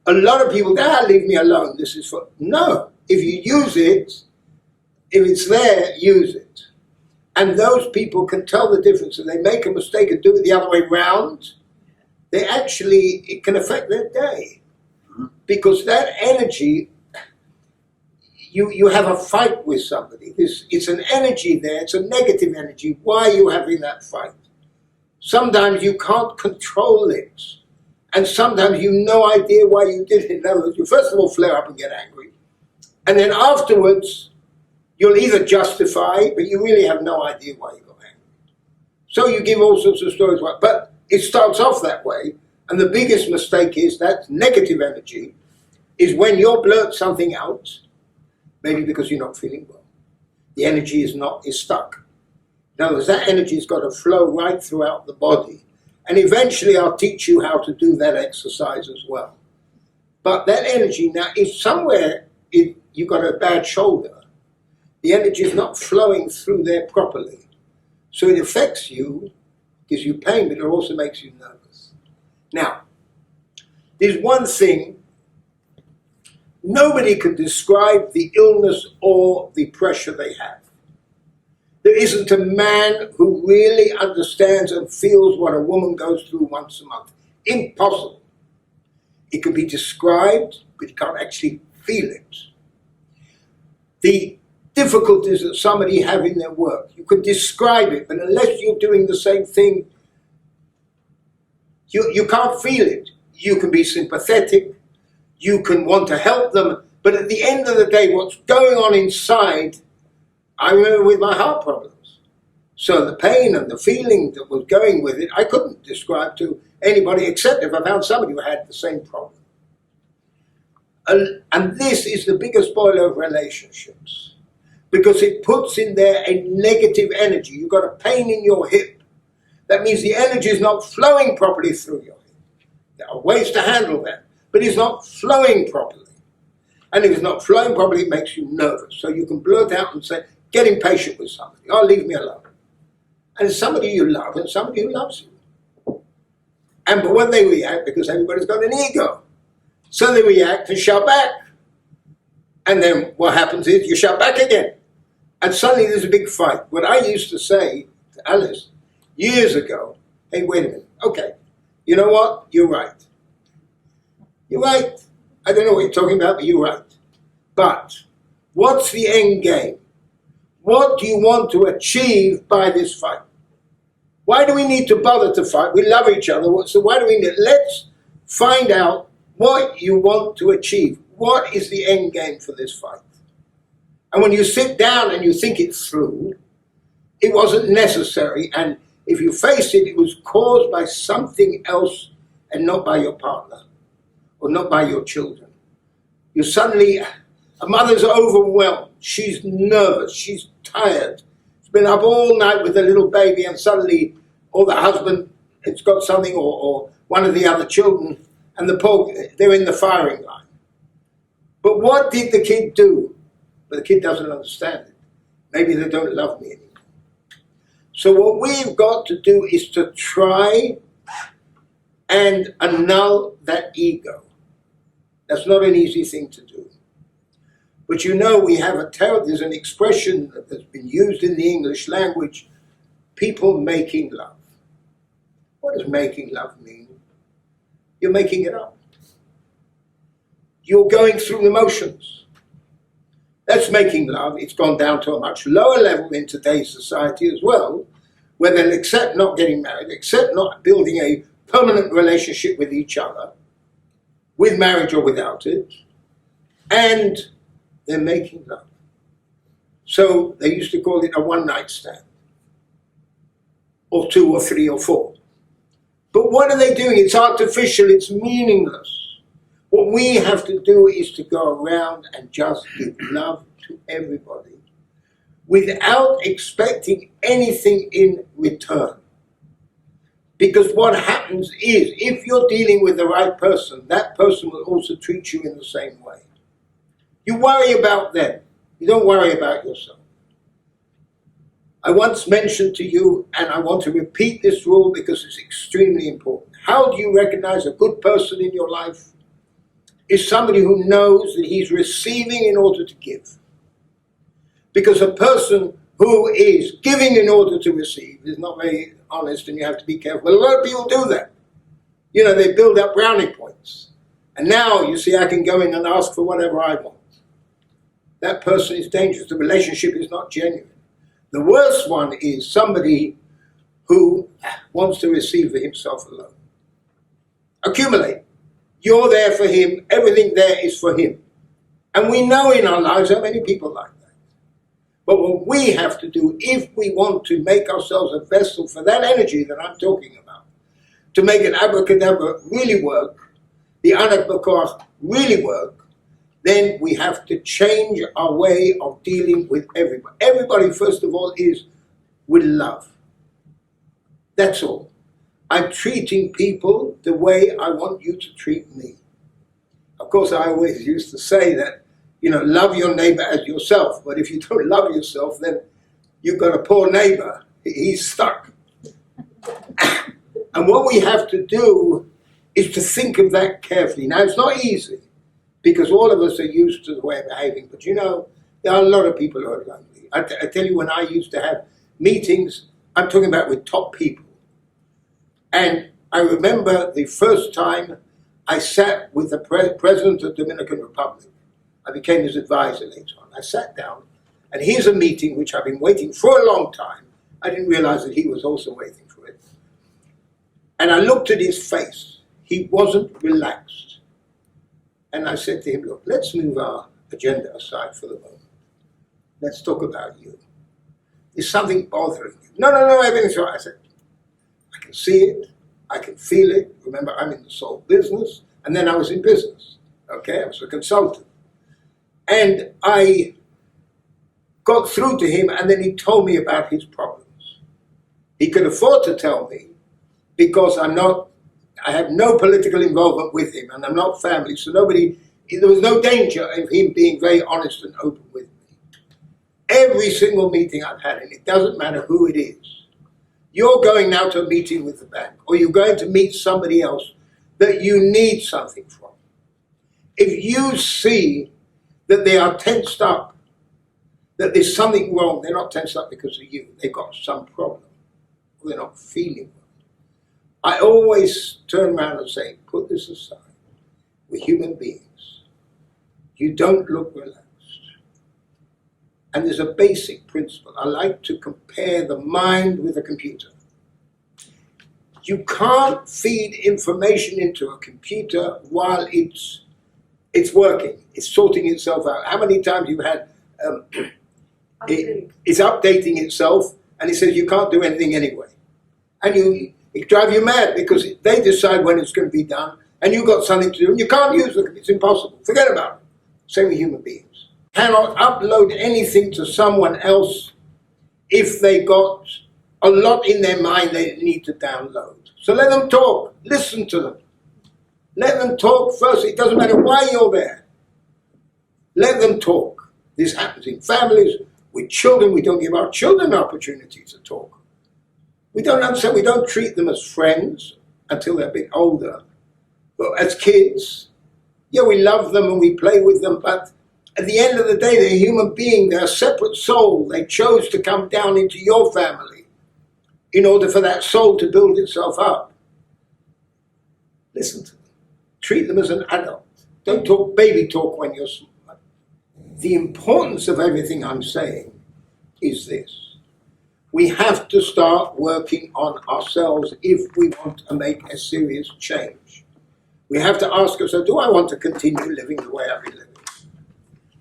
a lot of people, leave me alone, this is for... No, if you use it, if it's there, use it. And those people can tell the difference. If they make a mistake and do it the other way round, it can affect their day. Because that energy, you have a fight with somebody. It's an energy there, it's a negative energy. Why are you having that fight? Sometimes you can't control it. And sometimes you have no idea why you did it. In other words, you first of all flare up and get angry. And then afterwards, you'll either justify, but you really have no idea why you got angry. So you give all sorts of stories. But it starts off that way. And the biggest mistake is that negative energy is when you blurt something out, maybe because you're not feeling well. The energy is stuck. In other words, that energy has got to flow right throughout the body. And eventually I'll teach you how to do that exercise as well. But that energy now is somewhere, you've got a bad shoulder. The energy is not flowing through there properly. So it affects you, gives you pain, but it also makes you nervous. Now, there's one thing, nobody can describe the illness or the pressure they have. There isn't a man who really understands and feels what a woman goes through once a month. Impossible. It can be described, but you can't actually feel it. The difficulties that somebody have in their work, you can describe it, but unless you're doing the same thing, you can't feel it. You can be sympathetic, you can want to help them, but at the end of the day, what's going on inside, I remember with my heart problems. So the pain and the feeling that was going with it, I couldn't describe to anybody except if I found somebody who had the same problem. And this is the biggest spoiler of relationships, because it puts in there a negative energy. You've got a pain in your hip. That means the energy is not flowing properly through your hip. There are ways to handle that, but it's not flowing properly. And if it's not flowing properly, it makes you nervous. So you can blurt out and say, get impatient with somebody, or leave me alone. And it's somebody you love and somebody who loves you. But when they react, because everybody's got an ego, so they react and shout back. And then what happens is you shout back again. And suddenly there's a big fight. What I used to say to Alice years ago, hey, wait a minute. Okay, you know what? You're right. You're right. I don't know what you're talking about, but you're right. But what's the end game? What do you want to achieve by this fight? Why do we need to bother to fight? We love each other. So why do we need? Let's find out what you want to achieve. What is the end game for this fight? And when you sit down and you think it through, it wasn't necessary. And if you face it, it was caused by something else and not by your partner or not by your children. You suddenly, a mother's overwhelmed. She's nervous. She's tired. She's been up all night with a little baby, and suddenly, or the husband has got something, or one of the other children, and they're in the firing line. But what did the kid do? But the kid doesn't understand it. Maybe they don't love me anymore. So what we've got to do is to try and annul that ego. That's not an easy thing to do. But you know, there's an expression that's been used in the English language, people making love. What does making love mean? You're making it up. You're going through the motions. That's making love. It's gone down to a much lower level in today's society as well, where they'll accept not getting married, accept not building a permanent relationship with each other, with marriage or without it, and they're making love. So they used to call it a one-night stand, or 2 or 3 or 4. But what are they doing? It's artificial, it's meaningless. What we have to do is to go around and just give love to everybody without expecting anything in return. Because what happens is, if you're dealing with the right person, that person will also treat you in the same way. You worry about them. You don't worry about yourself. I once mentioned to you, and I want to repeat this rule because it's extremely important. How do you recognize a good person in your life? Is somebody who knows that he's receiving in order to give. Because a person who is giving in order to receive is not very honest, and you have to be careful. A lot of people do that. You know, they build up brownie points. And now, you see, I can go in and ask for whatever I want. That person is dangerous. The relationship is not genuine. The worst one is somebody who wants to receive for himself alone. Accumulate. You're there for him. Everything there is for him. And we know in our lives how many people like that. But what we have to do, if we want to make ourselves a vessel for that energy that I'm talking about, to make an abracadabra really work, the anak bakor really work, then we have to change our way of dealing with everybody. Everybody, first of all, is with love. That's all. I'm treating people the way I want you to treat me. Of course, I always used to say that, you know, love your neighbor as yourself. But if you don't love yourself, then you've got a poor neighbor. He's stuck. And what we have to do is to think of that carefully. Now, it's not easy, because all of us are used to the way of behaving. But you know, there are a lot of people who are lonely. I tell you, when I used to have meetings, I'm talking about with top people. And I remember the first time I sat with the president of the Dominican Republic. I became his advisor later on. I sat down, and here's a meeting which I've been waiting for a long time. I didn't realize that he was also waiting for it. And I looked at his face. He wasn't relaxed. And I said to him, look, let's move our agenda aside for the moment. Let's talk about you. Is something bothering you? No, everything's all right. I said, I can see it. I can feel it. Remember, I'm in the soul business. And then I was in business. Okay, I was a consultant. And I got through to him, and then he told me about his problems. He could afford to tell me because I have no political involvement with him, and I'm not family, so there was no danger of him being very honest and open with me. Every single meeting I've had, and it doesn't matter who it is, You're going now to a meeting with the bank, or you're going to meet somebody else that you need something from. If you see that they are tensed up, that there's something wrong, they're not tensed up because of you. They've got some problem. Or they're not feeling well. I always turn around and say, put this aside. We're human beings. You don't look relaxed. And there's a basic principle. I like to compare the mind with a computer. You can't feed information into a computer while it's working. It's sorting itself out. How many times you've had it's updating itself and it says you can't do anything anyway. And it drives you mad because they decide when it's going to be done and you've got something to do and you can't use it. It's impossible. Forget about it. Same with human beings. Cannot upload anything to someone else if they got a lot in their mind they need to download. So let them talk. Listen to them. Let them talk first. It doesn't matter why you're there. Let them talk. This happens in families, with children. We don't give our children an opportunity to talk. We don't understand. We don't treat them as friends until they're a bit older. But as kids, yeah, we love them and we play with them, but at the end of the day, they're a human being, they're a separate soul. They chose to come down into your family in order for that soul to build itself up. Listen to them. Treat them as an adult. Don't talk baby talk when you're small. The importance of everything I'm saying is this. We have to start working on ourselves if we want to make a serious change. We have to ask ourselves, do I want to continue living the way I've been living?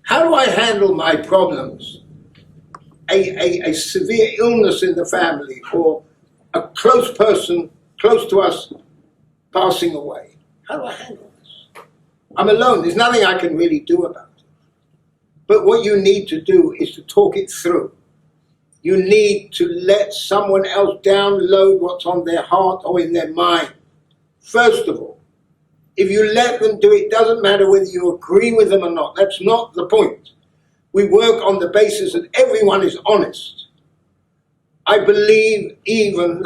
How do I handle my problems? A severe illness in the family or a close person close to us passing away. How do I handle this? I'm alone. There's nothing I can really do about it. But what you need to do is to talk it through. You need to let someone else download what's on their heart or in their mind. First of all, if you let them do it, doesn't matter whether you agree with them or not. That's not the point. We work on the basis that everyone is honest. I believe even,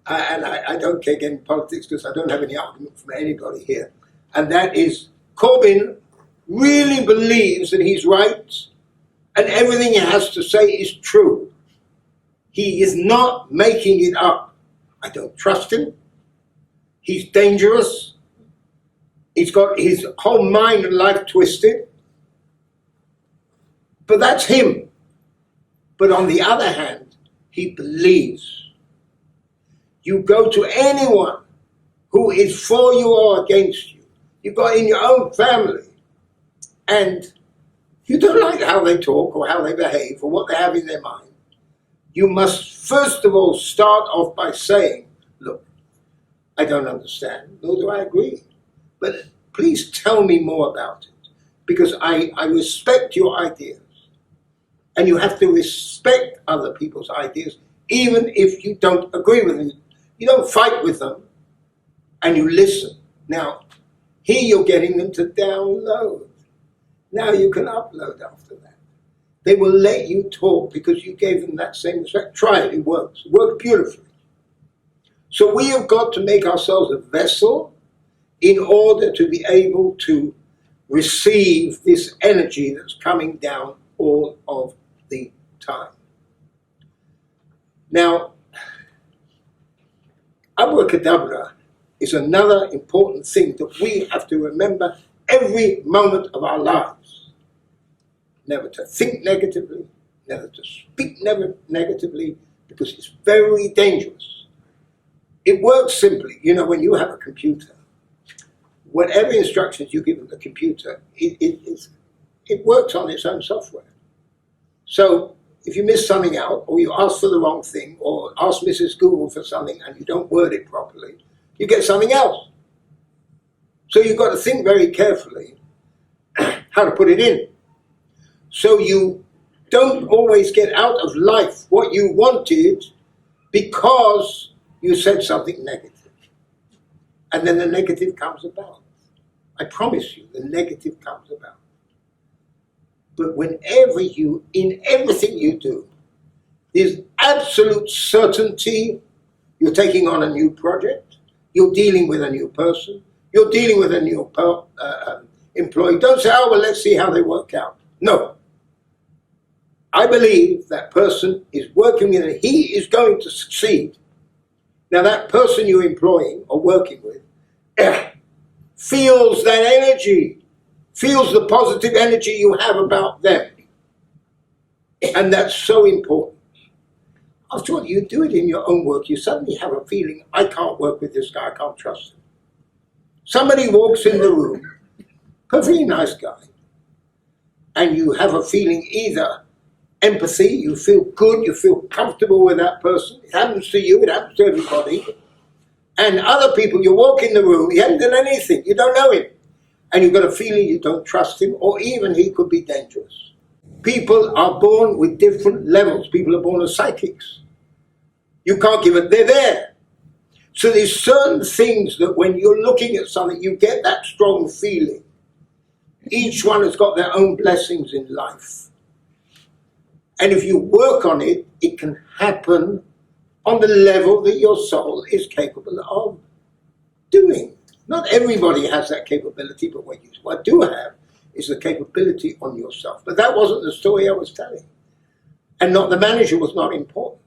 and I don't care again politics because I don't have any argument from anybody here, and that is Corbyn really believes that he's right and everything he has to say is true. He is not making it up. I don't trust him. He's dangerous. He's got his whole mind and life twisted. But that's him. But on the other hand, he believes. You go to anyone who is for you or against you. You got in your own family. And you don't like how they talk or how they behave or what they have in their mind. You must first of all start off by saying, look, I don't understand, nor do I agree. But please tell me more about it, because I respect your ideas. And you have to respect other people's ideas, even if you don't agree with them. You don't fight with them, and you listen. Now, here you're getting them to download. Now you can upload after that. They will let you talk because you gave them that same respect. Try it, it works. It worked beautifully. So we have got to make ourselves a vessel in order to be able to receive this energy that's coming down all of the time. Now, abracadabra is another important thing that we have to remember every moment of our lives. Never to think negatively, never to speak negatively, because it's very dangerous. It works simply. You know, when you have a computer, whatever instructions you give the computer, it works on its own software. So if you miss something out, or you ask for the wrong thing, or ask Mrs. Google for something and you don't word it properly, you get something else. So you've got to think very carefully how to put it in. So you don't always get out of life what you wanted because you said something negative. And then the negative comes about. I promise you, the negative comes about. But whenever you, in everything you do, There's absolute certainty you're taking on a new project, you're dealing with a new person, you're dealing with a new employee. Don't say, oh, well, let's see how they work out. No. I believe that person is working with it. He is going to succeed. Now, that person you're employing or working with feels that energy, feels the positive energy you have about them. And that's so important. After all, you do it in your own work, you suddenly have a feeling, I can't work with this guy, I can't trust him. Somebody walks in the room, perfectly nice guy, and you have a feeling either empathy, you feel good, you feel comfortable with that person. It happens to you, it happens to everybody. And other people, you walk in the room, he hasn't done anything, you don't know him. And you've got a feeling you don't trust him, or even he could be dangerous. People are born with different levels. People are born as psychics. You can't give it, they're there. So there's certain things that when you're looking at something, you get that strong feeling. Each one has got their own blessings in life. And if you work on it, it can happen on the level that your soul is capable of doing. Not everybody has that capability, but what you do have is the capability on yourself. But that wasn't the story I was telling. And not the manager was not important.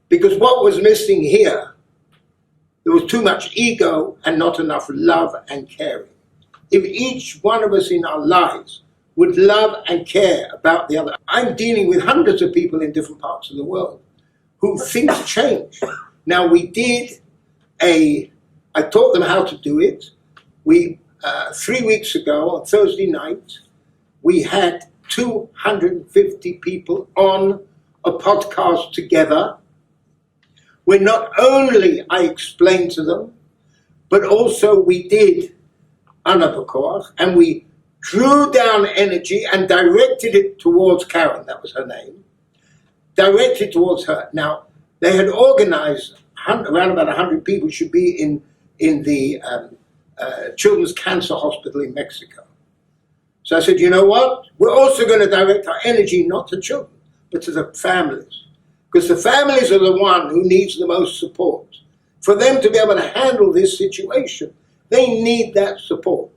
Because what was missing here, there was too much ego and not enough love and caring. If each one of us in our lives would love and care about the other. I'm dealing with hundreds of people in different parts of the world who things change. Now I taught them how to do it. 3 weeks ago on Thursday night, we had 250 people on a podcast together where not only I explained to them, but also we did Anabakor, and we drew down energy and directed it towards Karen, that was her name, directed towards her. Now, they had organized around about 100 people should be in the Children's Cancer Hospital in Mexico. So I said, you know what? We're also going to direct our energy not to children, but to the families. Because the families are the one who needs the most support. For them to be able to handle this situation, they need that support.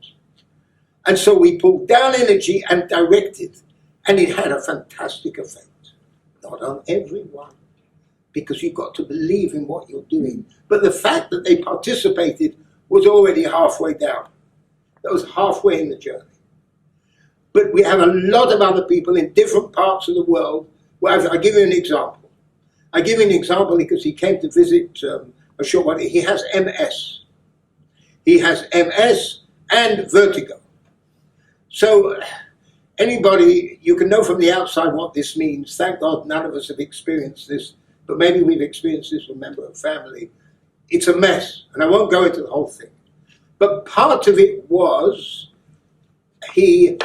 And so we pulled down energy and directed, and it had a fantastic effect. Not on everyone, because you've got to believe in what you're doing. But the fact that they participated was already halfway down. That was halfway in the journey. But we have a lot of other people in different parts of the world. Well, I'll give you an example. I give you an example because he came to visit a short while. He has MS. He has MS and vertigo. So anybody, you can know from the outside what this means. Thank God none of us have experienced this, but maybe we've experienced this with a member of the family. It's a mess, and I won't go into the whole thing. But part of it was he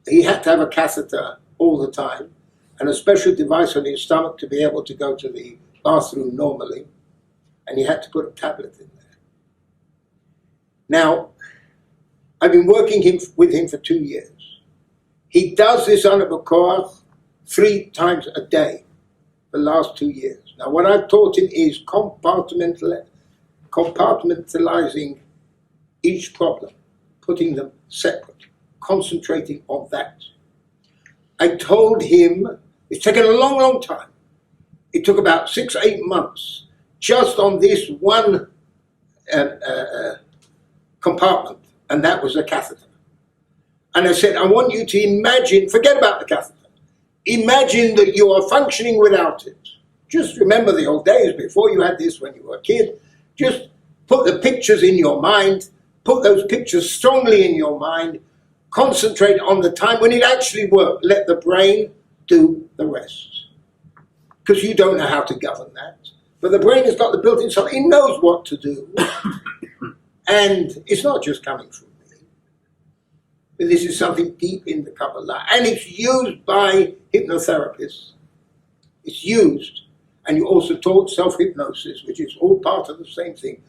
had to have a catheter all the time and a special device on his stomach to be able to go to the bathroom normally, and he had to put a tablet in there. Now, I've been working with him for 2 years. He does this on a Bakor 3 times a day for the last 2 years. Now, what I've taught him is compartmentalizing each problem, putting them separate, concentrating on that. I told him, it's taken a long, long time. It took about 6 or 8 months just on this one compartment, and that was a catheter. And I said, I want you to imagine, forget about the catheter. Imagine that you are functioning without it. Just remember the old days before you had this when you were a kid. Just put the pictures in your mind, put those pictures strongly in your mind, concentrate on the time when it actually worked. Let the brain do the rest. Because you don't know how to govern that. But the brain has got the built-in soul. It knows what to do. And it's not just coming from me. But this is something deep in the Kabbalah. And it's used by hypnotherapists. It's used. And you also taught self-hypnosis, which is all part of the same thing.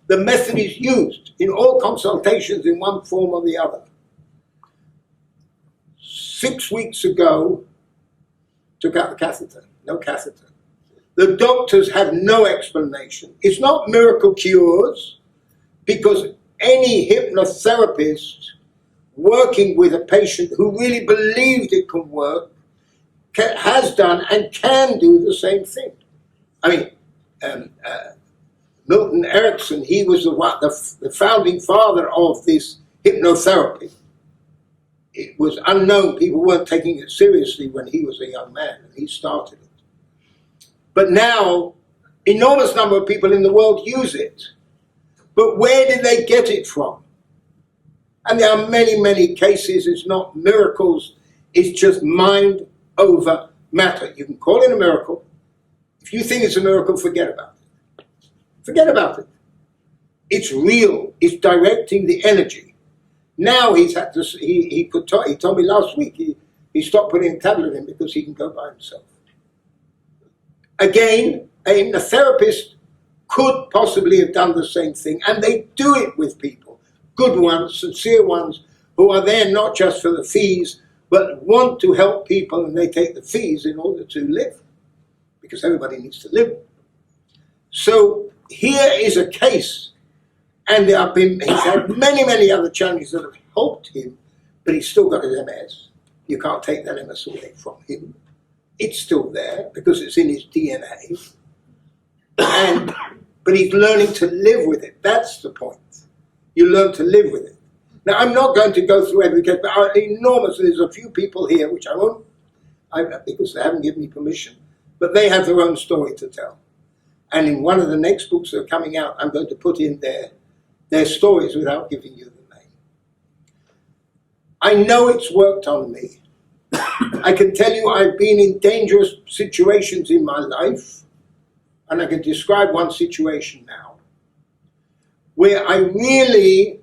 The method is used in all consultations in one form or the other. 6 weeks ago, took out the catheter. No catheter. The doctors have no explanation. It's not miracle cures, because any hypnotherapist working with a patient who really believed it can work has done and can do the same thing. I mean, Milton Erickson, he was the founding father of this hypnotherapy. It was unknown. People weren't taking it seriously when he was a young man and he started it. But now, enormous number of people in the world use it. But where did they get it from? And there are many, many cases. It's not miracles. It's just mind over matter. You can call it a miracle. If you think it's a miracle, forget about it. Forget about it. It's real. It's directing the energy. Now he told me last week he stopped putting a tablet in because he can go by himself. Again, a hypnotherapist could possibly have done the same thing, and they do it with people, good ones, sincere ones, who are there not just for the fees, but want to help people, and they take the fees in order to live, because everybody needs to live. So here is a case, and he's had many, many other challenges that have helped him, but he's still got his MS. You can't take that MS away from him. It's still there because it's in his DNA. But he's learning to live with it. That's the point. You learn to live with it. Now, I'm not going to go through every case, but there's a few people here, which I won't, because they haven't given me permission, but they have their own story to tell. And in one of the next books that are coming out, I'm going to put in their stories without giving you the name. I know it's worked on me. I can tell you I've been in dangerous situations in my life, and I can describe one situation now, where I really,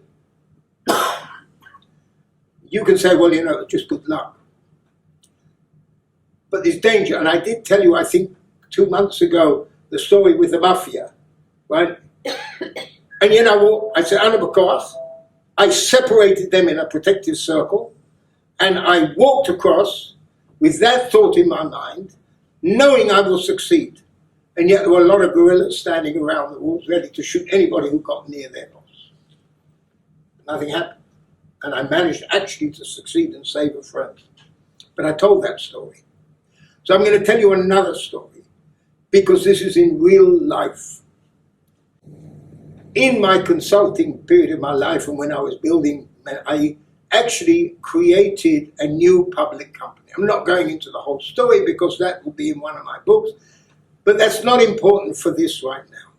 you can say, well, just good luck. But there's danger, and I did tell you, I think 2 months ago, the story with the mafia, right? And I said, Anabakos, I separated them in a protective circle, and I walked across with that thought in my mind, knowing I will succeed. And yet there were a lot of guerrillas standing around the walls ready to shoot anybody who got near their boss. Nothing happened. And I managed actually to succeed and save a friend. But I told that story. So I'm going to tell you another story, because this is in real life. In my consulting period of my life, and when I was building, I actually created a new public company. I'm not going into the whole story because that will be in one of my books, but that's not important for this right now.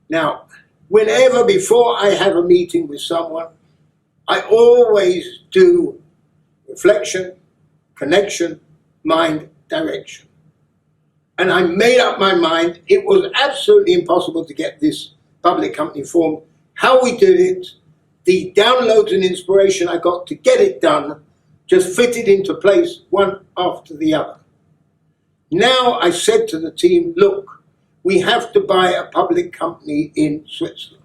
Now, whenever before I have a meeting with someone, I always do reflection, connection, mind, direction. And I made up my mind. It was absolutely impossible to get this public company formed. How we did it, the downloads and inspiration I got to get it done, just fitted into place one after the other. Now I said to the team, look, we have to buy a public company in Switzerland.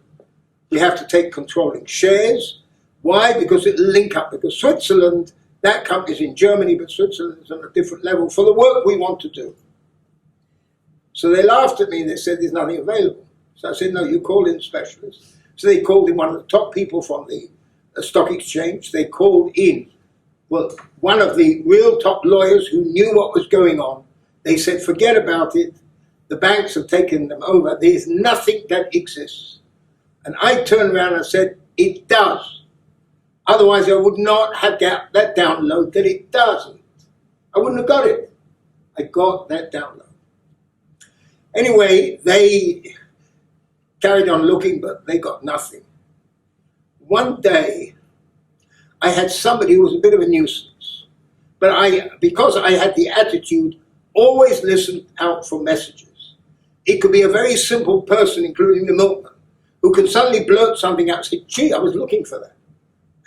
We have to take controlling shares. Why? Because it'll link up. Because Switzerland, that company's in Germany, but Switzerland is on a different level for the work we want to do. So they laughed at me and they said there's nothing available. So I said, no, you call in specialists. So they called in one of the top people from the stock exchange. They called in, well, one of the real top lawyers who knew what was going on. They said, forget about it. The banks have taken them over. There's nothing that exists. And I turned around and said, it does. Otherwise, I would not have got that download that it doesn't. I wouldn't have got it. I got that download. Anyway, they carried on looking, but they got nothing. One day, I had somebody who was a bit of a nuisance. But because I had the attitude, always listen out for messages. It could be a very simple person, including the milkman, who can suddenly blurt something out and say, gee, I was looking for that.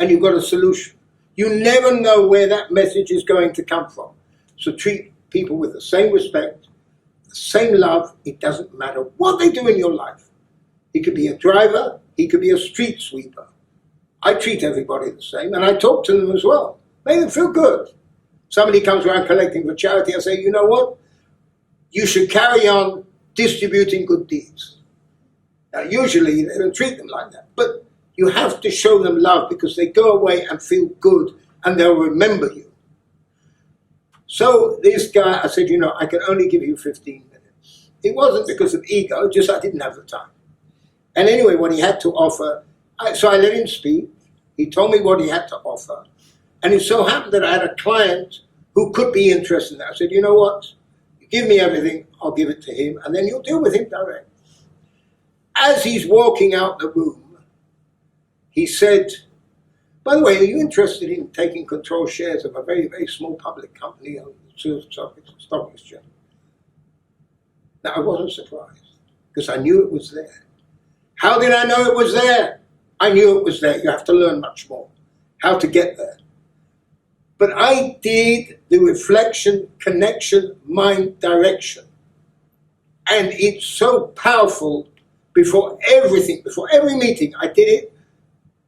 And you've got a solution. You never know where that message is going to come from. So treat people with the same respect, the same love. It doesn't matter what they do in your life. He could be a driver. He could be a street sweeper. I treat everybody the same, and I talk to them as well. Make them feel good. Somebody comes around collecting for charity, I say, you know what? You should carry on distributing good deeds. Now, usually they don't treat them like that, but you have to show them love because they go away and feel good and they'll remember you. So this guy, I said, you know, I can only give you 15 minutes. It wasn't because of ego, just I didn't have the time. And anyway, what he had to offer, so I let him speak. He told me what he had to offer. And it so happened that I had a client who could be interested in that. I said, you know what? You give me everything, I'll give it to him, and then you'll deal with him direct. As he's walking out the room, he said, by the way, are you interested in taking control shares of a very, very small public company on the stock exchange? Now, I wasn't surprised because I knew it was there. How did I know it was there? I knew it was there. You have to learn much more how to get there. But I did the reflection, connection, mind, direction. And it's so powerful before everything, before every meeting, I did it.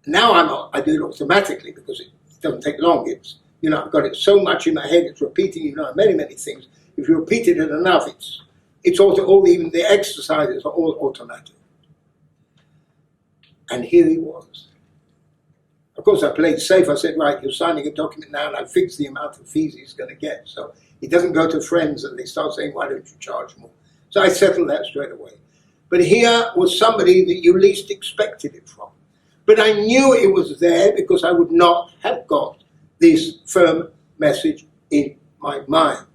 Now I do it automatically because it doesn't take long. It's, you know, I've got it so much in my head, it's repeating, you know, many, many things. If you repeat it enough, it's all even the exercises are all automatic. And here he was. Of course, I played safe. I said, right, you're signing a document now, and I fixed the amount of fees he's going to get. So he doesn't go to friends and they start saying, why don't you charge more? So I settled that straight away. But here was somebody that you least expected it from. But I knew it was there because I would not have got this firm message in my mind.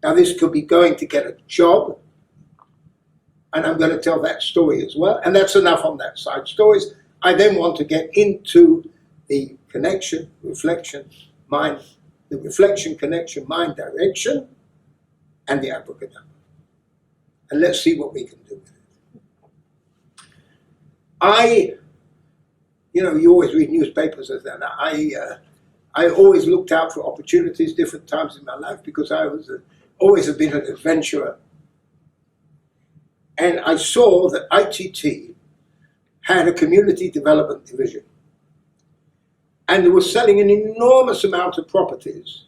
Now, this could be going to get a job, and I'm going to tell that story as well. And that's enough on that side stories. I then want to get into the connection, reflection, mind, the reflection, connection, mind, direction, and the abracadabra. And let's see what we can do with it. You know, you always read newspapers as that. I always looked out for opportunities different times in my life because I was always have been an adventurer. And I saw that ITT had a community development division. And they were selling an enormous amount of properties,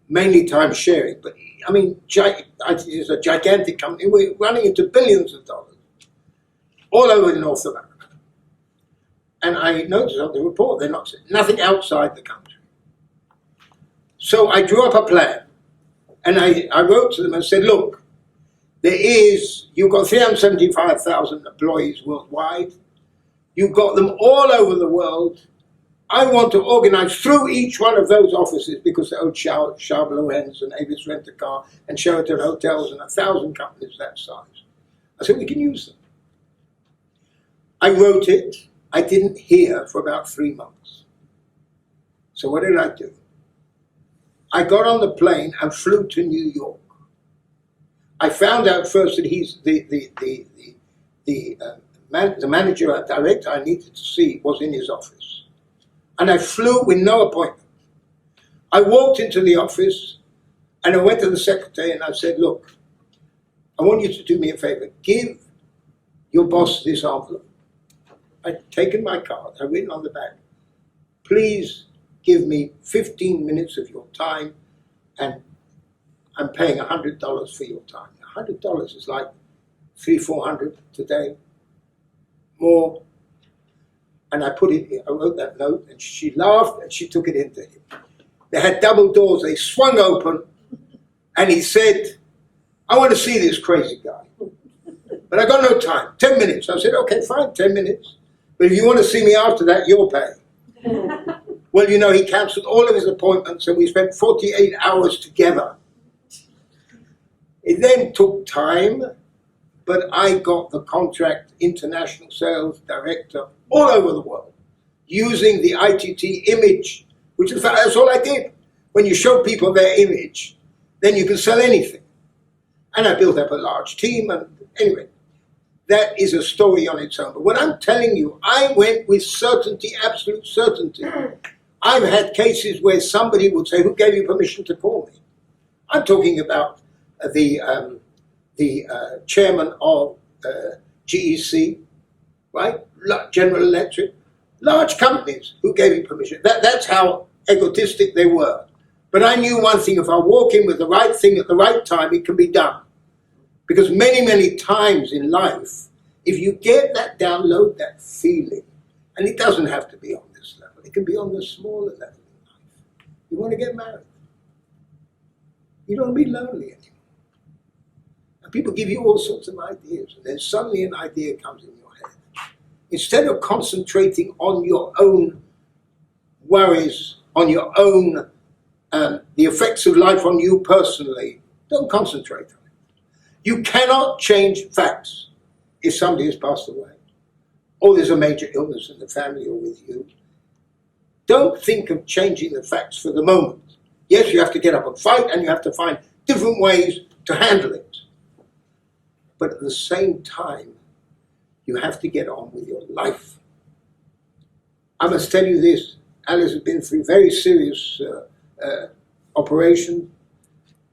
mainly time sharing. But I mean, ITT is a gigantic company. We're running into billions of dollars all over North America. And I noticed on the report, they're not nothing outside the country. So I drew up a plan, and I wrote to them and said, look, you've got 375,000 employees worldwide. You've got them all over the world. I want to organize through each one of those offices because they own Charbel and Avis Rent-A-Car and Sheraton Hotels and 1,000 companies that size. I said, we can use them. I wrote it. I didn't hear for about 3 months. So what did I do? I got on the plane and flew to New York. I found out first that he's the manager or director I needed to see was in his office. And I flew with no appointment. I walked into the office and I went to the secretary and I said, look, I want you to do me a favor. Give your boss this envelope. I'd taken my card, I'd written on the back, please give me 15 minutes of your time and I'm paying $100 for your time. $100 is like $300-400 today, more. And I wrote that note and she laughed and she took it into him. They had double doors, they swung open and he said, I want to see this crazy guy. But I got no time, 10 minutes. I said, okay, fine, 10 minutes. But if you want to see me after that, you'll pay. Well, you know, he cancelled all of his appointments and we spent 48 hours together. It then took time, but I got the contract international sales director all over the world using the ITT image, which in fact, that's all I did. When you show people their image, then you can sell anything. And I built up a large team and anyway. That is a story on its own. But what I'm telling you, I went with certainty, absolute certainty. I've had cases where somebody would say, who gave you permission to call me? I'm talking about the chairman of GEC, right? General Electric, large companies who gave you permission. That's how egotistic they were. But I knew one thing: if I walk in with the right thing at the right time, it can be done. Because many, many times in life, if you get that download, that feeling, and it doesn't have to be on this level, it can be on the smaller level in life. You want to get married. You don't be lonely anymore. And people give you all sorts of ideas, and then suddenly an idea comes in your head. Instead of concentrating on your own worries, on your own, the effects of life on you personally, don't concentrate on it. You cannot change facts. If somebody has passed away, or there's a major illness in the family or with you, don't think of changing the facts for the moment. Yes, you have to get up and fight, and you have to find different ways to handle it. But at the same time, you have to get on with your life. I must tell you this: Alice has been through very serious operation,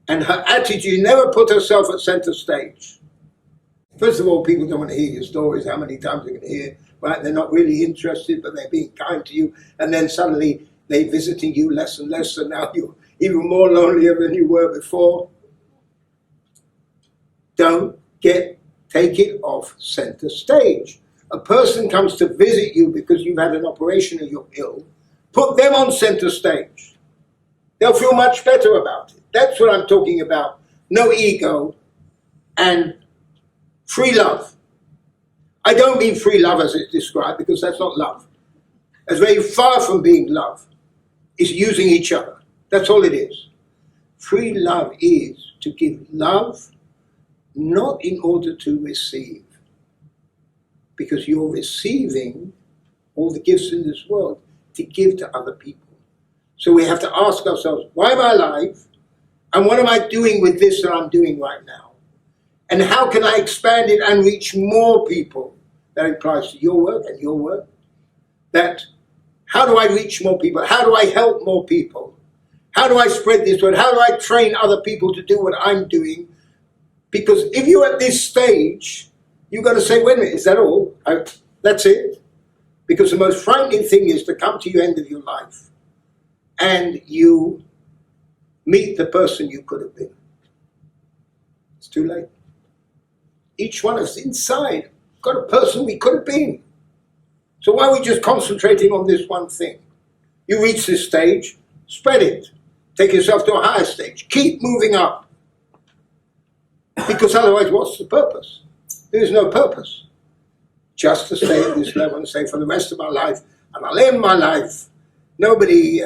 and her attitude never put herself at center stage. First of all, people don't want to hear your stories, how many times they're going to hear, right? They're not really interested, but they're being kind to you, and then suddenly they're visiting you less and less, and now you're even more lonelier than you were before. Don't take it off center stage. A person comes to visit you because you've had an operation or you're ill, put them on center stage. They'll feel much better about it. That's what I'm talking about. No ego and free love. I don't mean free love as it's described, because that's not love. That's very far from being love. It's using each other. That's all it is. Free love is to give love not in order to receive, because you're receiving all the gifts in this world to give to other people. So we have to ask ourselves, why am I alive? And what am I doing with this that I'm doing right now? And how can I expand it and reach more people? That implies to your work and your work. That, how do I reach more people? How do I help more people? How do I spread this word? How do I train other people to do what I'm doing? Because if you're at this stage, you've got to say, wait a minute, is that all? That's it? Because the most frightening thing is to come to the end of your life and you meet the person you could have been. It's too late. Each one of us inside got a person we could have been. So why are we just concentrating on this one thing? You reach this stage, spread it. Take yourself to a higher stage. Keep moving up. Because otherwise, what's the purpose? There is no purpose. Just to stay at this level and say, for the rest of my life, and I'll end my life. Nobody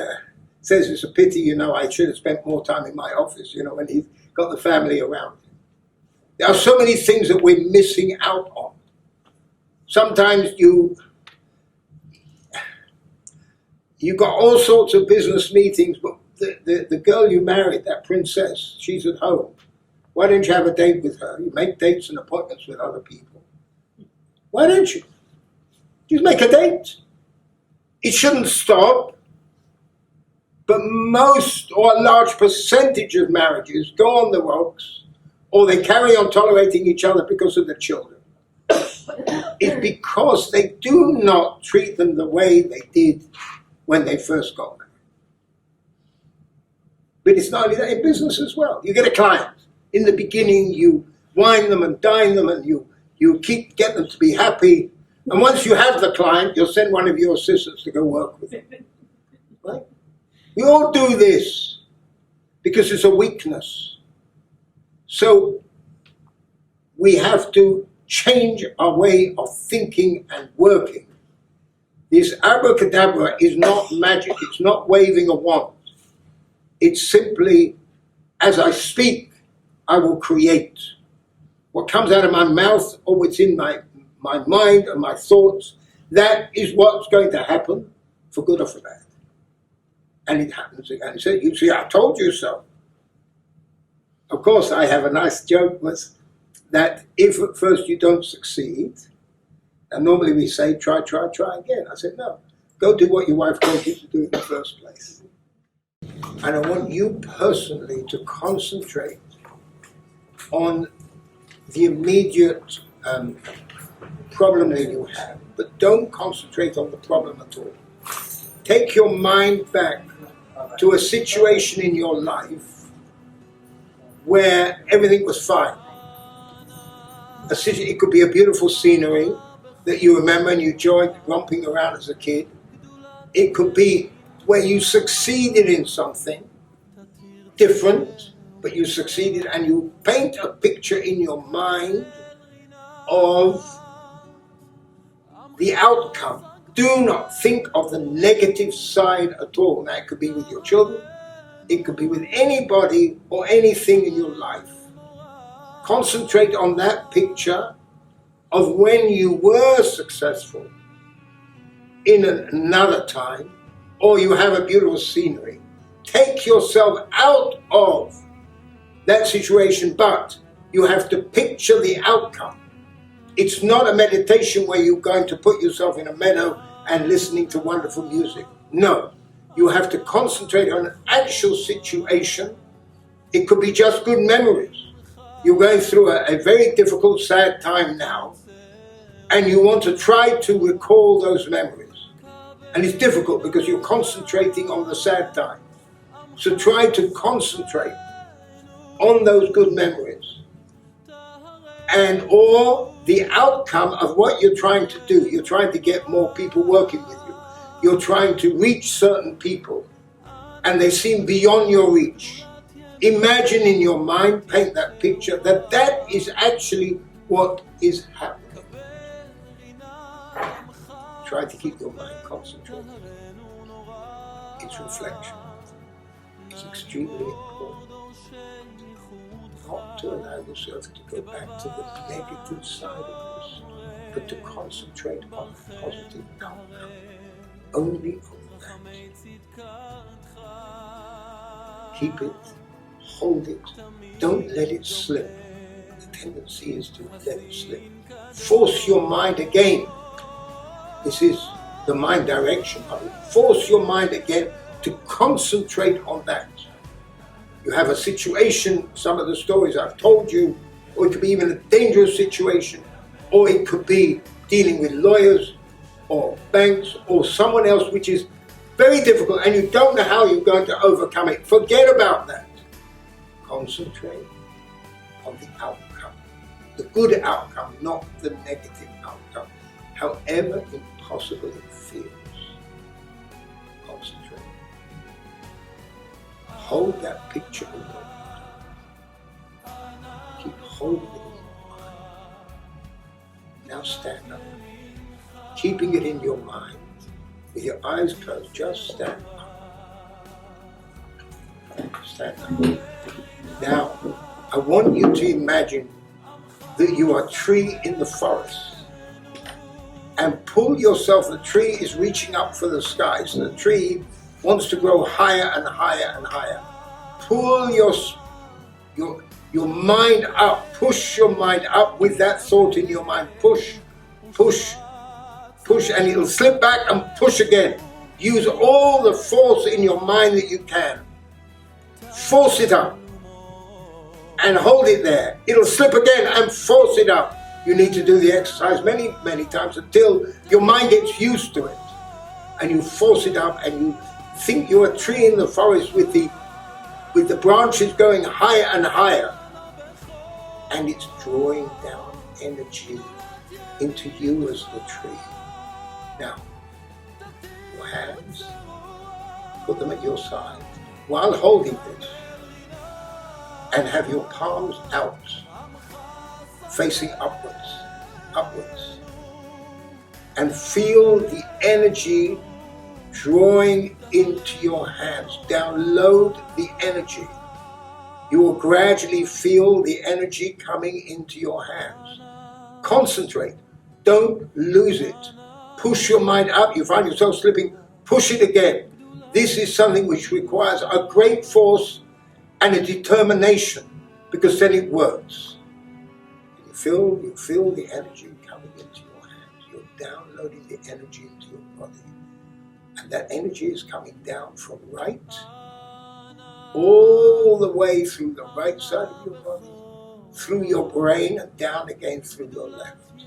says it's a pity, I should have spent more time in my office, when he's got the family around. There are so many things that we're missing out on. Sometimes you got all sorts of business meetings, but the girl you married, that princess, she's at home. Why don't you have a date with her? You make dates and appointments with other people. Why don't you? Just make a date. It shouldn't stop. But most or a large percentage of marriages go on the rocks, or they carry on tolerating each other because of the children. It's because they do not treat them the way they did when they first got married. But it's not only that, in business as well. You get a client. In the beginning, you wine them and dine them, and you get them to be happy. And once you have the client, you'll send one of your assistants to go work with them. Right? We all do this because it's a weakness. So we have to change our way of thinking and working. This abracadabra is not magic. It's not waving a wand. It's simply, as I speak, I will create. What comes out of my mouth or what's in my mind and my thoughts, that is what's going to happen, for good or for bad. And it happens again. So you see, I told you so. Of course, I have a nice joke, was that if at first you don't succeed, and normally we say, try again. I said, no, go do what your wife told you to do in the first place. And I want you personally to concentrate on the immediate problem that you have, but don't concentrate on the problem at all. Take your mind back to a situation in your life where everything was fine. It could be a beautiful scenery that you remember and you enjoyed romping around as a kid. It could be where you succeeded in something different, but you succeeded, and you paint a picture in your mind of the outcome. Do not think of the negative side at all. Now, it could be with your children, it could be with anybody or anything in your life. Concentrate on that picture of when you were successful in another time, or you have a beautiful scenery. Take yourself out of that situation, but you have to picture the outcome. It's not a meditation where you're going to put yourself in a meadow and listening to wonderful music. No, you have to concentrate on an actual situation. It could be just good memories. You're going through a very difficult, sad time now, and you want to try to recall those memories. And it's difficult because you're concentrating on the sad time. So try to concentrate on those good memories, and or the outcome of what you're trying to do. You're trying to get more people working with you. You're trying to reach certain people, and they seem beyond your reach. Imagine in your mind, paint that picture, that is actually what is happening. Try to keep your mind concentrated. It's reflection. It's extremely important. Not to allow yourself to go back to the negative side of this, but to concentrate on the positive outcome. Only on that. Keep it, hold it, don't let it slip. The tendency is to let it slip. Force your mind again. This is the mind direction of it. Force your mind again to concentrate on that. You have a situation, some of the stories I've told you, or it could be even a dangerous situation, or it could be dealing with lawyers or banks or someone else, which is very difficult and you don't know how you're going to overcome it. Forget about that. Concentrate on the outcome, the good outcome, not the negative outcome, however impossible it feels. Concentrate. Hold that picture in your mind. Keep holding it in your mind. Now stand up. Keeping it in your mind, with your eyes closed, just stand up. Stand up. Now, I want you to imagine that you are a tree in the forest. And pull yourself, the tree is reaching up for the sky, so the tree wants to grow higher and higher and higher. Pull your mind up, push your mind up with that thought in your mind. Push, push, push, and it'll slip back and push again. Use all the force in your mind that you can. Force it up and hold it there. It'll slip again and force it up. You need to do the exercise many, many times until your mind gets used to it. And you force it up and you think you're a tree in the forest with the branches going higher and higher. And it's drawing down energy into you as the tree. Now, your hands, put them at your side while holding this. And have your palms out, facing upwards, upwards. And feel the energy drawing into your hands. Download the energy. You will gradually feel the energy coming into your hands. Concentrate. Don't lose it. Push your mind up. You find yourself slipping. Push it again. This is something which requires a great force and a determination, because then it works. You feel the energy coming into your hands. You're downloading the energy into your body. And that energy is coming down from right all the way through the right side of your body, through your brain, and down again through your left.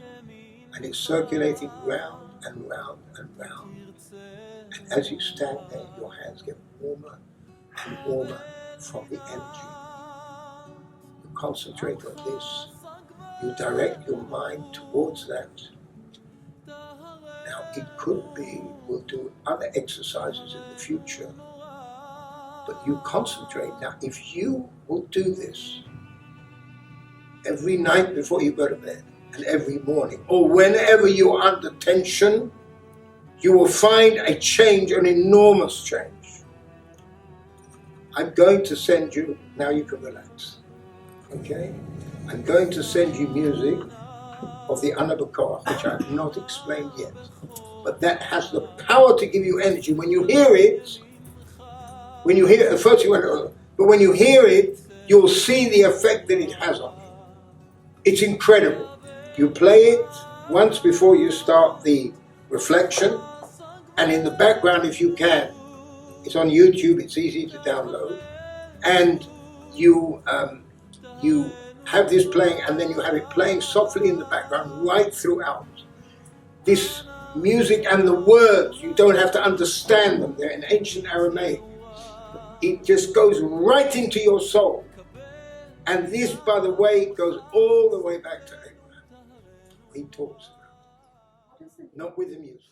And it's circulating round and round and round. And as you stand there, your hands get warmer and warmer from the energy. You concentrate on this. You direct your mind towards that. Now, it could be we'll do other exercises in the future, but you concentrate. Now, if you will do this every night before you go to bed and every morning, or whenever you're under tension, you will find a change, an enormous change. I'm going to send you, now you can relax, okay? I'm going to send you music of the Anabakar, which I have not explained yet. But that has the power to give you energy. When you hear it, at first you went, but when you hear it, you'll see the effect that it has on you. It's incredible. You play it once before you start the reflection, and in the background if you can. It's on YouTube, it's easy to download. And you have this playing, and then you have it playing softly in the background right throughout. This music and the words, you don't have to understand them, they're in ancient Aramaic. It just goes right into your soul. And this, by the way, goes all the way back to Abraham. He talks about it. Not with the music.